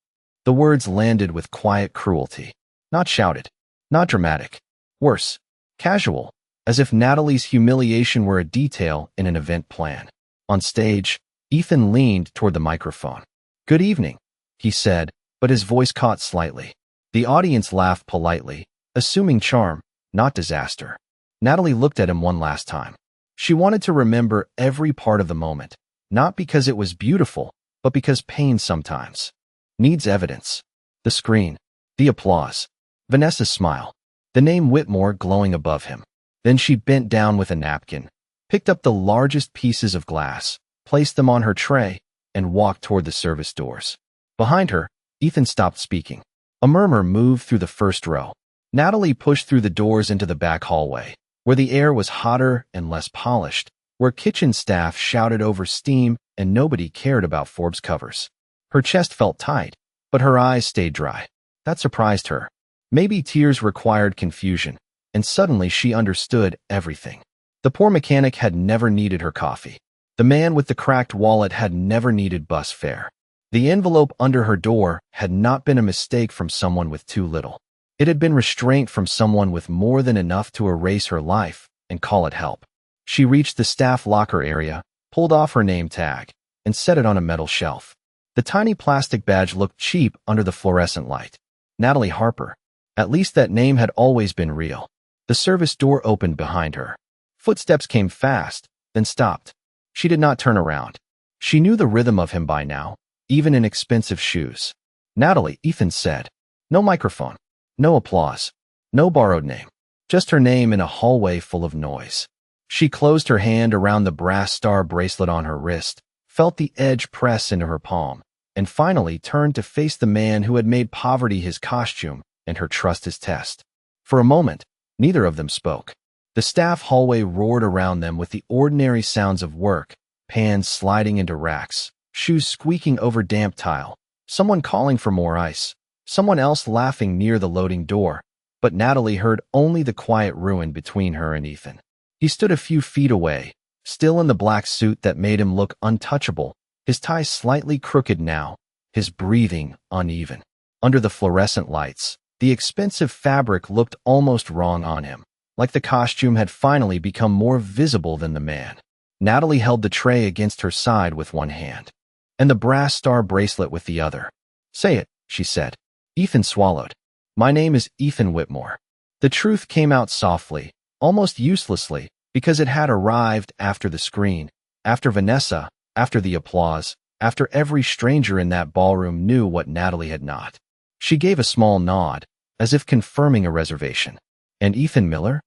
The words landed with quiet cruelty. Not shouted. Not dramatic. Worse. Casual. As if Natalie's humiliation were a detail in an event plan. On stage, Ethan leaned toward the microphone. "Good evening," he said, but his voice caught slightly. The audience laughed politely, assuming charm, not disaster. Natalie looked at him one last time. She wanted to remember every part of the moment, not because it was beautiful, but because pain sometimes needs evidence. The screen. The applause. Vanessa's smile. The name Whitmore glowing above him. Then she bent down with a napkin, picked up the largest pieces of glass, placed them on her tray, and walked toward the service doors. Behind her, Ethan stopped speaking. A murmur moved through the first row. Natalie pushed through the doors into the back hallway, where the air was hotter and less polished, where kitchen staff shouted over steam and nobody cared about Forbes covers. Her chest felt tight, but her eyes stayed dry. That surprised her. Maybe tears required confusion, and suddenly she understood everything. The poor mechanic had never needed her coffee. The man with the cracked wallet had never needed bus fare. The envelope under her door had not been a mistake from someone with too little. It had been restraint from someone with more than enough to erase her life and call it help. She reached the staff locker area, pulled off her name tag, and set it on a metal shelf. The tiny plastic badge looked cheap under the fluorescent light. Natalie Harper. At least that name had always been real. The service door opened behind her. Footsteps came fast, then stopped. She did not turn around. She knew the rhythm of him by now, even in expensive shoes. Natalie, Ethan said. No microphone. No applause. No borrowed name. Just her name in a hallway full of noise. She closed her hand around the brass star bracelet on her wrist, felt the edge press into her palm, and finally turned to face the man who had made poverty his costume and her trust his test. For a moment, neither of them spoke. The staff hallway roared around them with the ordinary sounds of work, pans sliding into racks, shoes squeaking over damp tile, someone calling for more ice, someone else laughing near the loading door, but Natalie heard only the quiet ruin between her and Ethan. He stood a few feet away, still in the black suit that made him look untouchable, his tie slightly crooked now, his breathing uneven. Under the fluorescent lights, the expensive fabric looked almost wrong on him, like the costume had finally become more visible than the man. Natalie held the tray against her side with one hand, and the brass star bracelet with the other. Say it, she said. Ethan swallowed. My name is Ethan Whitmore. The truth came out softly, almost uselessly, because it had arrived after the screen, after Vanessa, after the applause, after every stranger in that ballroom knew what Natalie had not. She gave a small nod, as if confirming a reservation. And Ethan Miller?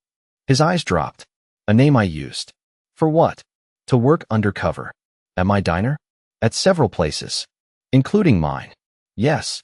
His eyes dropped. A name I used. For what? To work undercover. At my diner? At several places. Including mine. Yes.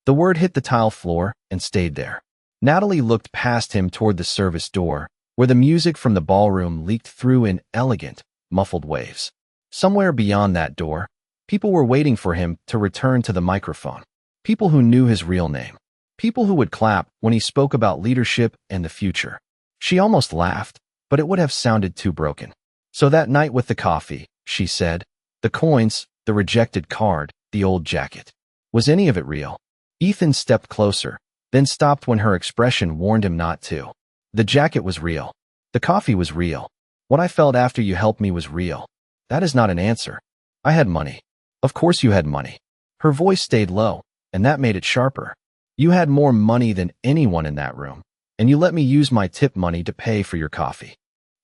The word hit the tile floor and stayed there. Natalie looked past him toward the service door, where the music from the ballroom leaked through in elegant, muffled waves. Somewhere beyond that door, people were waiting for him to return to the microphone. People who knew his real name. People who would clap when he spoke about leadership and the future. She almost laughed, but it would have sounded too broken. So that night with the coffee, she said, the coins, the rejected card, the old jacket. Was any of it real? Ethan stepped closer, then stopped when her expression warned him not to. The jacket was real. The coffee was real. What I felt after you helped me was real. That is not an answer. I had money. Of course you had money. Her voice stayed low, and that made it sharper. You had more money than anyone in that room, and you let me use my tip money to pay for your coffee.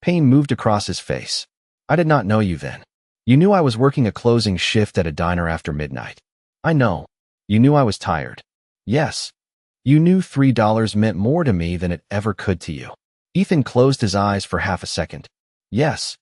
Pain moved across his face. I did not know you then. You knew I was working a closing shift at a diner after midnight. I know. You knew I was tired. Yes. You knew $3 meant more to me than it ever could to you. Ethan closed his eyes for half a second. Yes.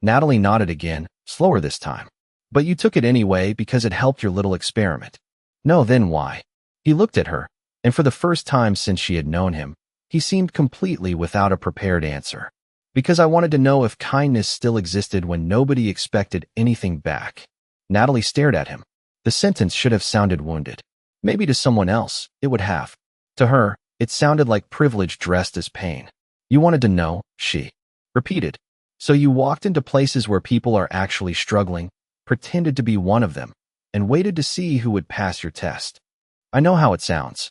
Natalie nodded again, slower this time. But you took it anyway because it helped your little experiment. No, then why? He looked at her, and for the first time since she had known him, he seemed completely without a prepared answer. Because I wanted to know if kindness still existed when nobody expected anything back. Natalie stared at him. The sentence should have sounded wounded. Maybe to someone else, it would have. To her, it sounded like privilege dressed as pain. You wanted to know, she repeated. So you walked into places where people are actually struggling, pretended to be one of them, and waited to see who would pass your test. I know how it sounds.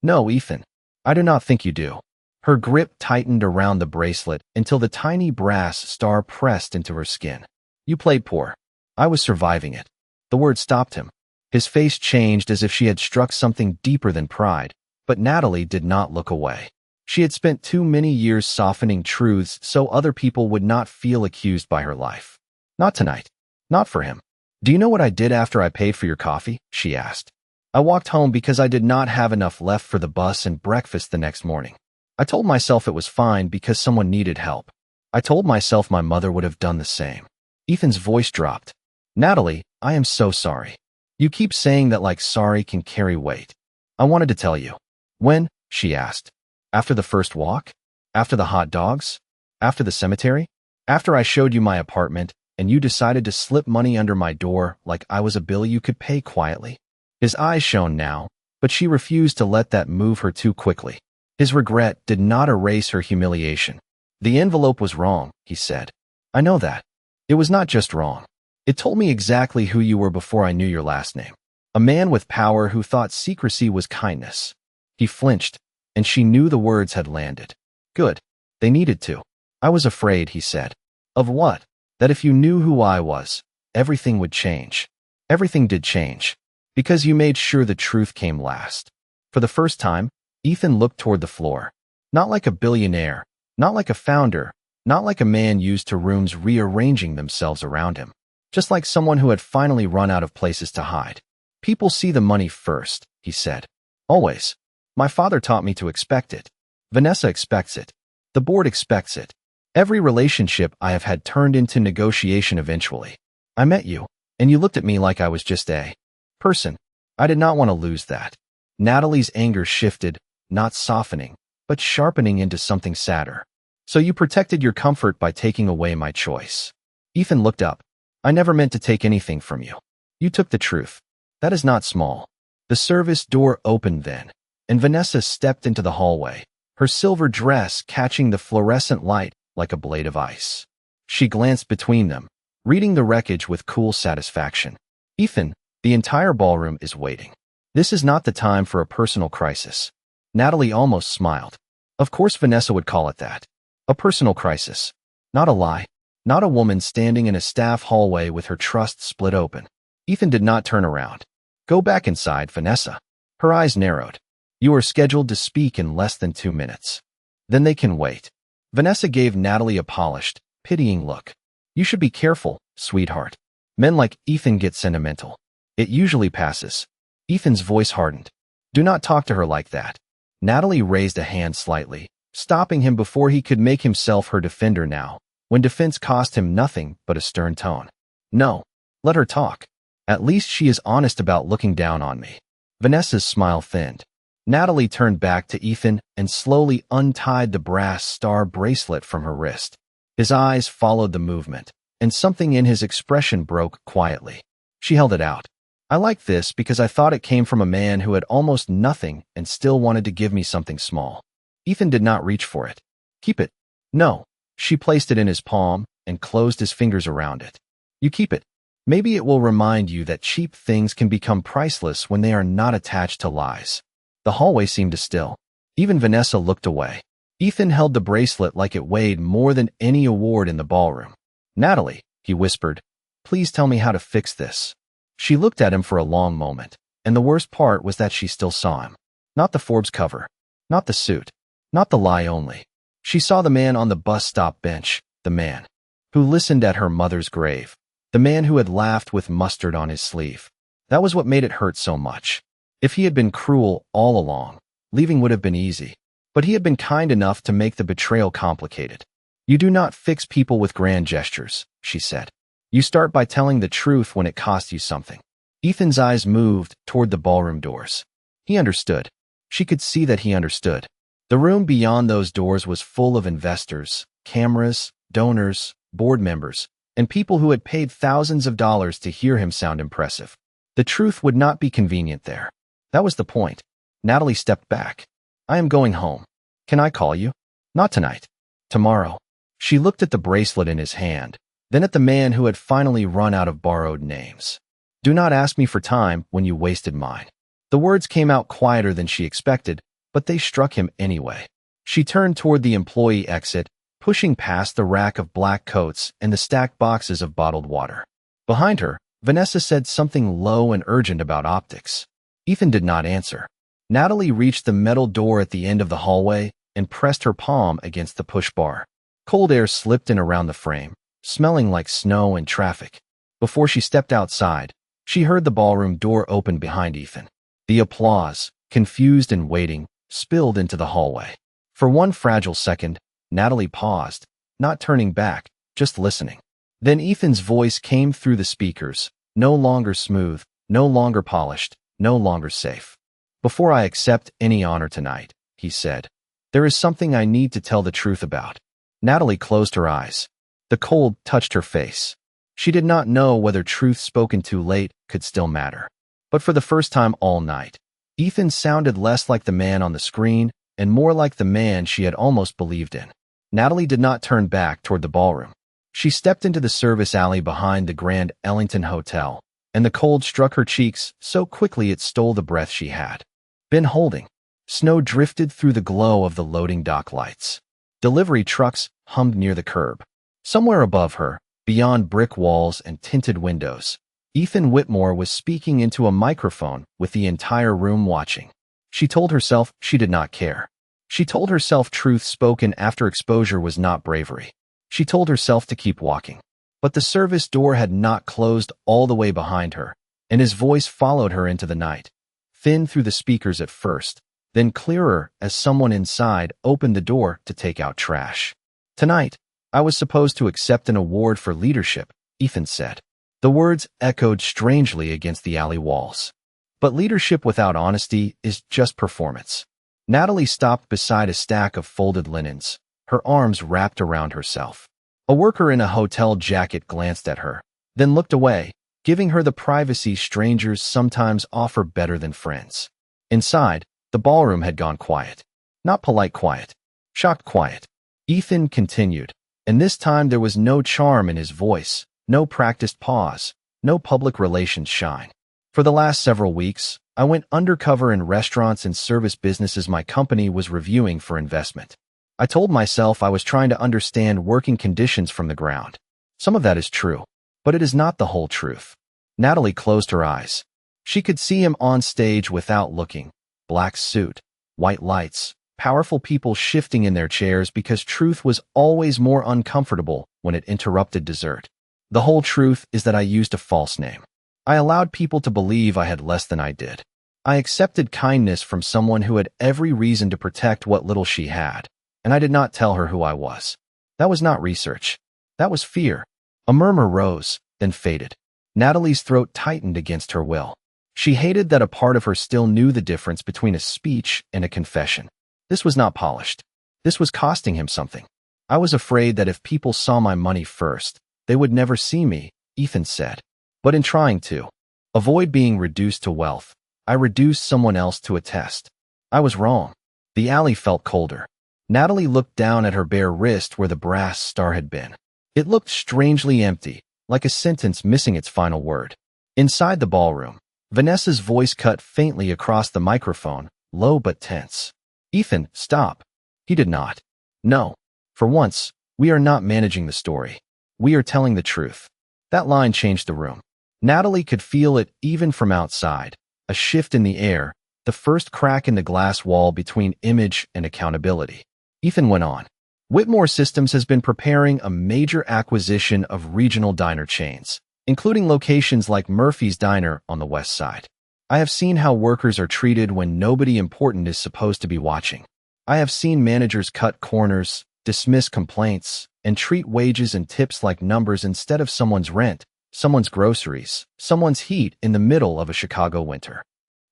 No, Ethan, I do not think you do. Her grip tightened around the bracelet until the tiny brass star pressed into her skin. You played poor. I was surviving it. The word stopped him. His face changed as if she had struck something deeper than pride, but Natalie did not look away. She had spent too many years softening truths so other people would not feel accused by her life. Not tonight. Not for him. Do you know what I did after I paid for your coffee? She asked. I walked home because I did not have enough left for the bus and breakfast the next morning. I told myself it was fine because someone needed help. I told myself my mother would have done the same. Ethan's voice dropped. Natalie, I am so sorry. You keep saying that like sorry can carry weight. I wanted to tell you. When? She asked. After the first walk? After the hot dogs? After the cemetery? After I showed you my apartment and you decided to slip money under my door like I was a bill you could pay quietly? His eyes shone now, but she refused to let that move her too quickly. His regret did not erase her humiliation. The envelope was wrong, he said. I know that. It was not just wrong. It told me exactly who you were before I knew your last name. A man with power who thought secrecy was kindness. He flinched, and she knew the words had landed. Good. They needed to. I was afraid, he said. Of what? That if you knew who I was, everything would change. Everything did change. Because you made sure the truth came last. For the first time, Ethan looked toward the floor. Not like a billionaire, not like a founder, not like a man used to rooms rearranging themselves around him. Just like someone who had finally run out of places to hide. People see the money first, he said. Always. My father taught me to expect it. Vanessa expects it. The board expects it. Every relationship I have had turned into negotiation eventually. I met you, and you looked at me like I was just a person. I did not want to lose that. Natalie's anger shifted, not softening, but sharpening into something sadder. So you protected your comfort by taking away my choice. Ethan looked up. I never meant to take anything from you. You took the truth. That is not small. The service door opened then, and Vanessa stepped into the hallway, her silver dress catching the fluorescent light like a blade of ice. She glanced between them, reading the wreckage with cool satisfaction. Ethan, the entire ballroom is waiting. This is not the time for a personal crisis. Natalie almost smiled. Of course Vanessa would call it that. A personal crisis. Not a lie. Not a woman standing in a staff hallway with her trust split open. Ethan did not turn around. Go back inside, Vanessa. Her eyes narrowed. You are scheduled to speak in less than 2 minutes. Then they can wait. Vanessa gave Natalie a polished, pitying look. You should be careful, sweetheart. Men like Ethan get sentimental. It usually passes. Ethan's voice hardened. Do not talk to her like that. Natalie raised a hand slightly, stopping him before he could make himself her defender now, when defense cost him nothing but a stern tone. No, let her talk. At least she is honest about looking down on me. Vanessa's smile thinned. Natalie turned back to Ethan and slowly untied the brass star bracelet from her wrist. His eyes followed the movement, and something in his expression broke quietly. She held it out. I like this because I thought it came from a man who had almost nothing and still wanted to give me something small. Ethan did not reach for it. Keep it. No. She placed it in his palm and closed his fingers around it. You keep it. Maybe it will remind you that cheap things can become priceless when they are not attached to lies. The hallway seemed to still. Even Vanessa looked away. Ethan held the bracelet like it weighed more than any award in the ballroom. Natalie, he whispered, please tell me how to fix this. She looked at him for a long moment, and the worst part was that she still saw him. Not the Forbes cover. Not the suit. Not the lie only. She saw the man on the bus stop bench, the man who listened at her mother's grave, the man who had laughed with mustard on his sleeve. That was what made it hurt so much. If he had been cruel all along, leaving would have been easy. But he had been kind enough to make the betrayal complicated. You do not fix people with grand gestures, she said. You start by telling the truth when it costs you something. Ethan's eyes moved toward the ballroom doors. He understood. She could see that he understood. The room beyond those doors was full of investors, cameras, donors, board members, and people who had paid thousands of dollars to hear him sound impressive. The truth would not be convenient there. That was the point. Natalie stepped back. I am going home. Can I call you? Not tonight. Tomorrow. She looked at the bracelet in his hand, then at the man who had finally run out of borrowed names. Do not ask me for time when you wasted mine. The words came out quieter than she expected, but they struck him anyway. She turned toward the employee exit, pushing past the rack of black coats and the stacked boxes of bottled water. Behind her, Vanessa said something low and urgent about optics. Ethan did not answer. Natalie reached the metal door at the end of the hallway and pressed her palm against the push bar. Cold air slipped in around the frame, smelling like snow and traffic. Before she stepped outside, she heard the ballroom door open behind Ethan. The applause, confused and waiting, spilled into the hallway. For one fragile second, Natalie paused, not turning back, just listening. Then Ethan's voice came through the speakers, no longer smooth, no longer polished, no longer safe. Before I accept any honor tonight, he said, there is something I need to tell the truth about. Natalie closed her eyes. The cold touched her face. She did not know whether truth spoken too late could still matter. But for the first time all night, Ethan sounded less like the man on the screen and more like the man she had almost believed in. Natalie did not turn back toward the ballroom. She stepped into the service alley behind the Grand Ellington Hotel, and the cold struck her cheeks so quickly it stole the breath she had been holding. Snow drifted through the glow of the loading dock lights. Delivery trucks hummed near the curb. Somewhere above her, beyond brick walls and tinted windows. Ethan Whitmore was speaking into a microphone with the entire room watching. She told herself she did not care. She told herself truth spoken after exposure was not bravery. She told herself to keep walking. But the service door had not closed all the way behind her, and his voice followed her into the night, thin through the speakers at first, then clearer as someone inside opened the door to take out trash. "Tonight, I was supposed to accept an award for leadership," Ethan said. The words echoed strangely against the alley walls. But leadership without honesty is just performance. Natalie stopped beside a stack of folded linens, her arms wrapped around herself. A worker in a hotel jacket glanced at her, then looked away, giving her the privacy strangers sometimes offer better than friends. Inside, the ballroom had gone quiet. Not polite quiet, shocked quiet. Ethan continued, and this time there was no charm in his voice, no practiced pause, no public relations shine. "For the last several weeks, I went undercover in restaurants and service businesses my company was reviewing for investment. I told myself I was trying to understand working conditions from the ground. Some of that is true, but it is not the whole truth." Natalie closed her eyes. She could see him on stage without looking. Black suit, white lights, powerful people shifting in their chairs because truth was always more uncomfortable when it interrupted dessert. "The whole truth is that I used a false name. I allowed people to believe I had less than I did. I accepted kindness from someone who had every reason to protect what little she had, and I did not tell her who I was. That was not research. That was fear." A murmur rose, then faded. Natalie's throat tightened against her will. She hated that a part of her still knew the difference between a speech and a confession. This was not polished. This was costing him something. "I was afraid that if people saw my money first, they would never see me," Ethan said. "But in trying to avoid being reduced to wealth, I reduced someone else to a test. I was wrong." The alley felt colder. Natalie looked down at her bare wrist where the brass star had been. It looked strangely empty, like a sentence missing its final word. Inside the ballroom, Vanessa's voice cut faintly across the microphone, low but tense. "Ethan, stop." He did not. "No. For once, we are not managing the story. We are telling the truth." That line changed the room. Natalie could feel it even from outside, a shift in the air, the first crack in the glass wall between image and accountability. Ethan went on. "Whitmore Systems has been preparing a major acquisition of regional diner chains, including locations like Murphy's Diner on the west side. I have seen how workers are treated when nobody important is supposed to be watching. I have seen managers cut corners, dismiss complaints, and treat wages and tips like numbers instead of someone's rent, someone's groceries, someone's heat in the middle of a Chicago winter."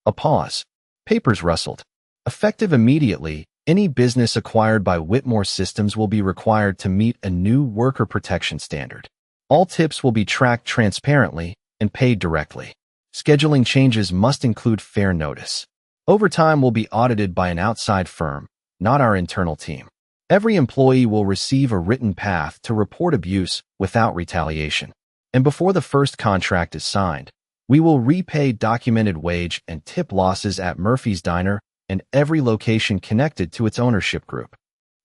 A pause. Papers rustled. Effective immediately, any business acquired by Whitmore Systems will be required to meet a new worker protection standard. All tips will be tracked transparently and paid directly. Scheduling changes must include fair notice. Overtime will be audited by an outside firm, not our internal team. Every employee will receive a written path to report abuse without retaliation. And before the first contract is signed, we will repay documented wage and tip losses at Murphy's Diner and every location connected to its ownership group.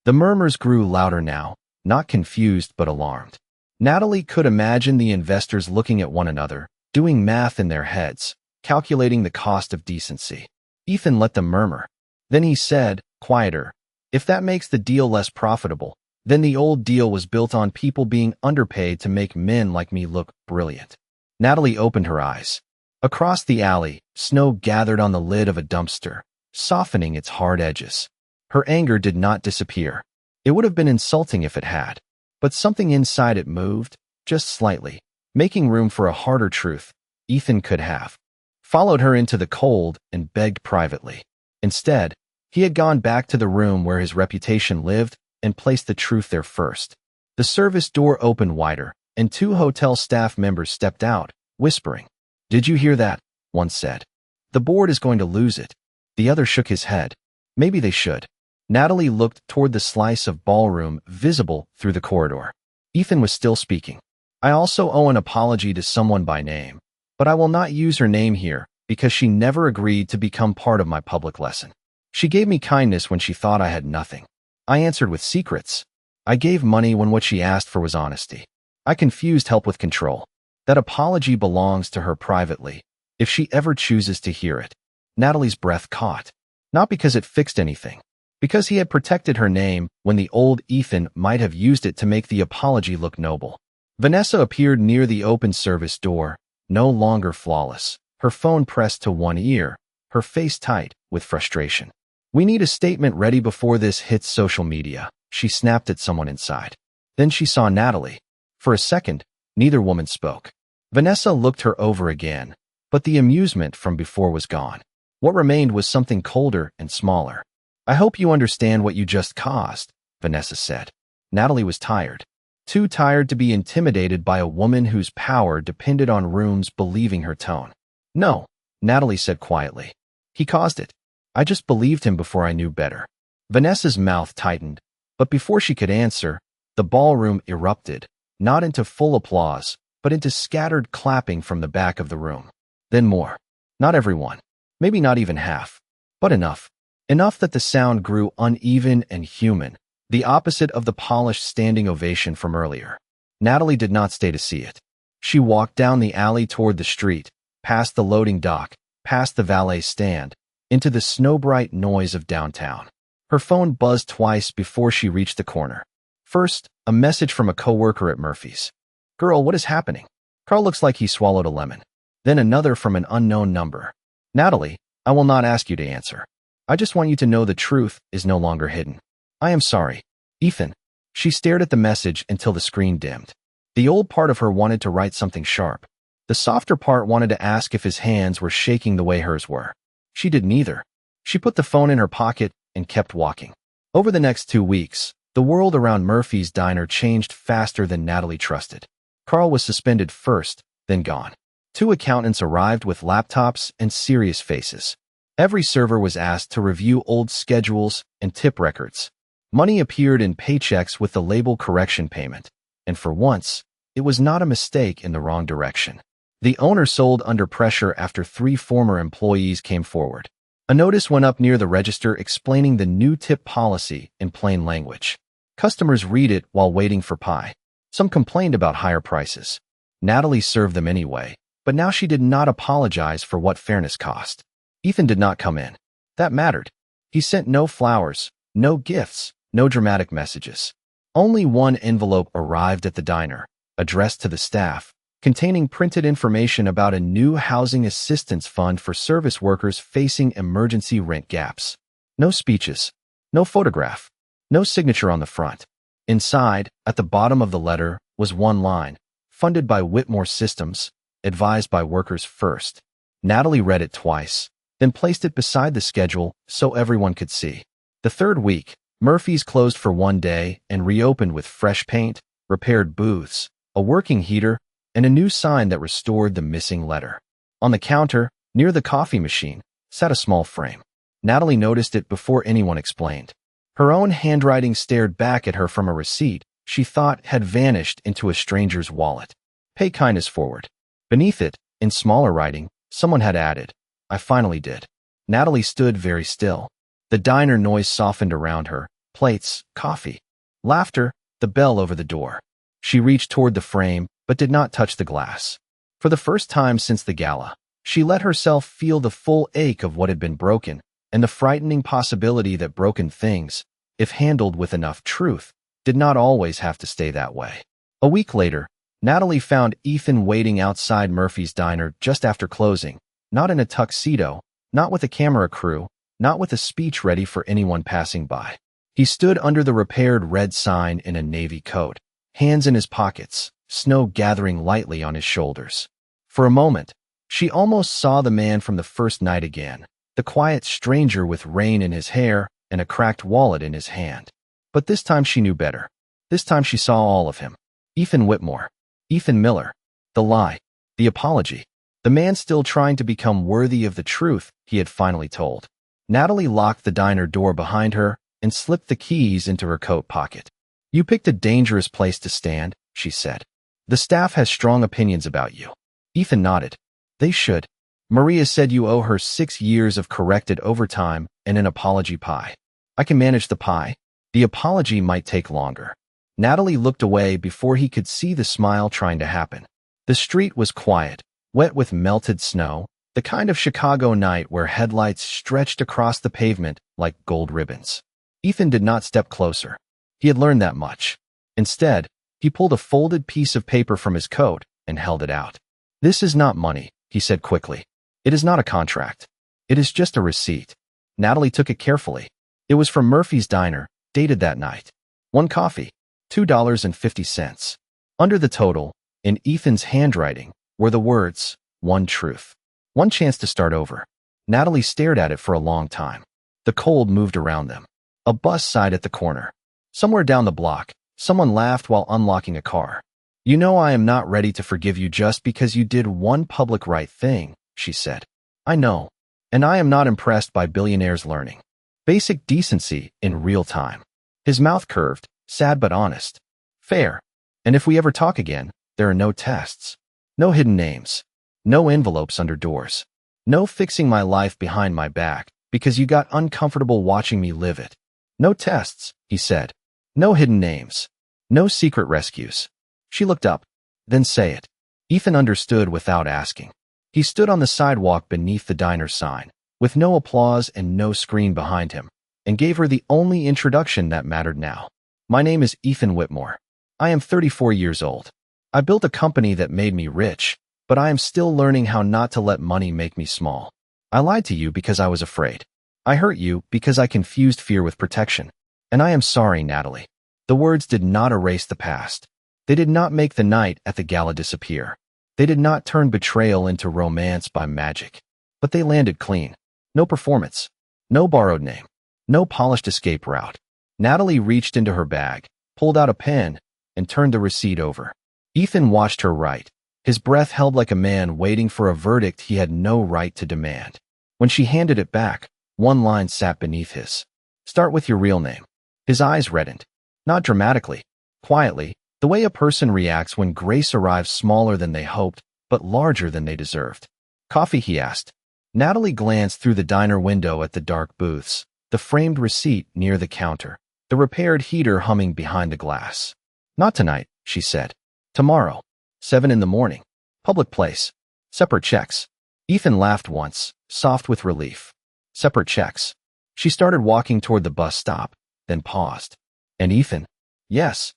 The murmurs grew louder now, not confused but alarmed. Natalie could imagine the investors looking at one another, doing math in their heads, calculating the cost of decency. Ethan let them murmur. Then he said, quieter, "If that makes the deal less profitable, then the old deal was built on people being underpaid to make men like me look brilliant." Natalie opened her eyes. Across the alley, snow gathered on the lid of a dumpster, softening its hard edges. Her anger did not disappear. It would have been insulting if it had. But something inside it moved, just slightly, making room for a harder truth. Ethan could have followed her into the cold and begged privately. Instead, he had gone back to the room where his reputation lived and placed the truth there first. The service door opened wider, and 2 hotel staff members stepped out, whispering. "Did you hear that?" one said. "The board is going to lose it." The other shook his head. Maybe they should. Natalie looked toward the slice of ballroom visible through the corridor. Ethan was still speaking. "I also owe an apology to someone by name, but I will not use her name here because she never agreed to become part of my public lesson. She gave me kindness when she thought I had nothing. I answered with secrets. I gave money when what she asked for was honesty. I confused help with control. That apology belongs to her privately, if she ever chooses to hear it. Natalie's breath caught. Not because it fixed anything. Because he had protected her name when the old Ethan might have used it to make the apology look noble. Vanessa appeared near the open service door, no longer flawless, her phone pressed to one ear, her face tight with frustration. We need a statement ready before this hits social media, she snapped at someone inside. Then she saw Natalie. For a second, neither woman spoke. Vanessa looked her over again, but the amusement from before was gone. What remained was something colder and smaller. I hope you understand what you just caused, Vanessa said. Natalie was tired. Too tired to be intimidated by a woman whose power depended on rooms believing her tone. No, Natalie said quietly. He caused it. I just believed him before I knew better. Vanessa's mouth tightened, but before she could answer, the ballroom erupted, not into full applause, but into scattered clapping from the back of the room. Then more. Not everyone. Maybe not even half. But enough. Enough that the sound grew uneven and human, the opposite of the polished standing ovation from earlier. Natalie did not stay to see it. She walked down the alley toward the street, past the loading dock, past the valet stand, into the snow-bright noise of downtown. Her phone buzzed twice before she reached the corner. First, a message from a coworker at Murphy's. Girl, what is happening? Carl looks like he swallowed a lemon. Then another from an unknown number. Natalie, I will not ask you to answer. I just want you to know the truth is no longer hidden. I am sorry. Ethan. She stared at the message until the screen dimmed. The old part of her wanted to write something sharp. The softer part wanted to ask if his hands were shaking the way hers were. She did neither. She put the phone in her pocket and kept walking. Over the next 2 weeks, the world around Murphy's diner changed faster than Natalie trusted. Carl was suspended first, then gone. 2 accountants arrived with laptops and serious faces. Every server was asked to review old schedules and tip records. Money appeared in paychecks with the label correction payment, and for once, it was not a mistake in the wrong direction. The owner sold under pressure after 3 former employees came forward. A notice went up near the register explaining the new tip policy in plain language. Customers read it while waiting for pie. Some complained about higher prices. Natalie served them anyway, but now she did not apologize for what fairness cost. Ethan did not come in. That mattered. He sent no flowers, no gifts, no dramatic messages. Only one envelope arrived at the diner, addressed to the staff, containing printed information about a new housing assistance fund for service workers facing emergency rent gaps. No speeches, no photograph, no signature on the front. Inside, at the bottom of the letter, was one line, funded by Whitmore Systems, advised by Workers First. Natalie read it twice, then placed it beside the schedule so everyone could see. The 3rd week, Murphy's closed for 1 day and reopened with fresh paint, repaired booths, a working heater, and a new sign that restored the missing letter. On the counter, near the coffee machine, sat a small frame. Natalie noticed it before anyone explained. Her own handwriting stared back at her from a receipt she thought had vanished into a stranger's wallet. Pay kindness forward. Beneath it, in smaller writing, someone had added, I finally did. Natalie stood very still. The diner noise softened around her, plates, coffee, laughter, the bell over the door. She reached toward the frame, but did not touch the glass. For the first time since the gala, she let herself feel the full ache of what had been broken, and the frightening possibility that broken things, if handled with enough truth, did not always have to stay that way. A week later, Natalie found Ethan waiting outside Murphy's diner just after closing, not in a tuxedo, not with a camera crew, not with a speech ready for anyone passing by. He stood under the repaired red sign in a navy coat, hands in his pockets, snow gathering lightly on his shoulders. For a moment, she almost saw the man from the first night again, the quiet stranger with rain in his hair and a cracked wallet in his hand. But this time she knew better. This time she saw all of him. Ethan Whitmore. Ethan Miller. The lie. The apology. The man still trying to become worthy of the truth he had finally told. Natalie locked the diner door behind her and slipped the keys into her coat pocket. You picked a dangerous place to stand, she said. The staff has strong opinions about you. Ethan nodded. They should. Maria said you owe her 6 years of corrected overtime and an apology pie. I can manage the pie. The apology might take longer. Natalie looked away before he could see the smile trying to happen. The street was quiet, wet with melted snow, the kind of Chicago night where headlights stretched across the pavement like gold ribbons. Ethan did not step closer. He had learned that much. Instead, he pulled a folded piece of paper from his coat and held it out. "This is not money," he said quickly. "It is not a contract. It is just a receipt." Natalie took it carefully. It was from Murphy's Diner, dated that night. One coffee, $2.50. Under the total, in Ethan's handwriting, were the words, "One truth. One chance to start over." Natalie stared at it for a long time. The cold moved around them. A bus sighed at the corner. Somewhere down the block, someone laughed while unlocking a car. "You know I am not ready to forgive you just because you did one public right thing," she said. "I know. And I am not impressed by billionaires learning basic decency in real time." His mouth curved, sad but honest. "Fair. And if we ever talk again, there are no tests. No hidden names. No envelopes under doors. No fixing my life behind my back because you got uncomfortable watching me live it. No tests," he said. "No hidden names. No secret rescues." She looked up. "Then say it." Ethan understood without asking. He stood on the sidewalk beneath the diner sign, with no applause and no screen behind him, and gave her the only introduction that mattered now. "My name is Ethan Whitmore. I am 34 years old. I built a company that made me rich, but I am still learning how not to let money make me small. I lied to you because I was afraid. I hurt you because I confused fear with protection. And I am sorry, Natalie." The words did not erase the past. They did not make the night at the gala disappear. They did not turn betrayal into romance by magic. But they landed clean. No performance. No borrowed name. No polished escape route. Natalie reached into her bag, pulled out a pen, and turned the receipt over. Ethan watched her write, his breath held like a man waiting for a verdict he had no right to demand. When she handed it back, one line sat beneath his. "Start with your real name." His eyes reddened. Not dramatically, quietly, the way a person reacts when grace arrives smaller than they hoped, but larger than they deserved. "Coffee?" he asked. Natalie glanced through the diner window at the dark booths, the framed receipt near the counter, the repaired heater humming behind the glass. "Not tonight," she said. "Tomorrow. 7 in the morning. Public place. Separate checks." Ethan laughed once, soft with relief. Separate checks. She started walking toward the bus stop, then paused. "And Ethan?" "Yes.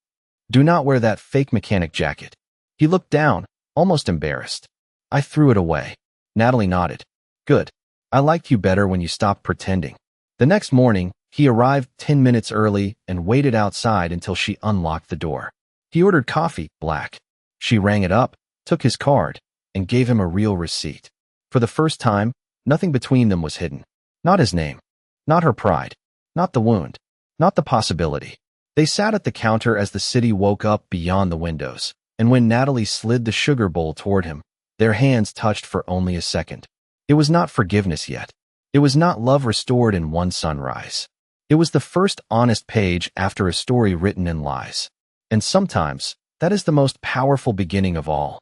Do not wear that fake mechanic jacket." He looked down, almost embarrassed. "I threw it away." Natalie nodded. "Good. I liked you better when you stopped pretending." The next morning, he arrived 10 minutes early and waited outside until she unlocked the door. He ordered coffee, black. She rang it up, took his card, and gave him a real receipt. For the first time, nothing between them was hidden. Not his name. Not her pride. Not the wound. Not the possibility. They sat at the counter as the city woke up beyond the windows, and when Natalie slid the sugar bowl toward him, their hands touched for only a second. It was not forgiveness yet. It was not love restored in one sunrise. It was the first honest page after a story written in lies. And sometimes, that is the most powerful beginning of all.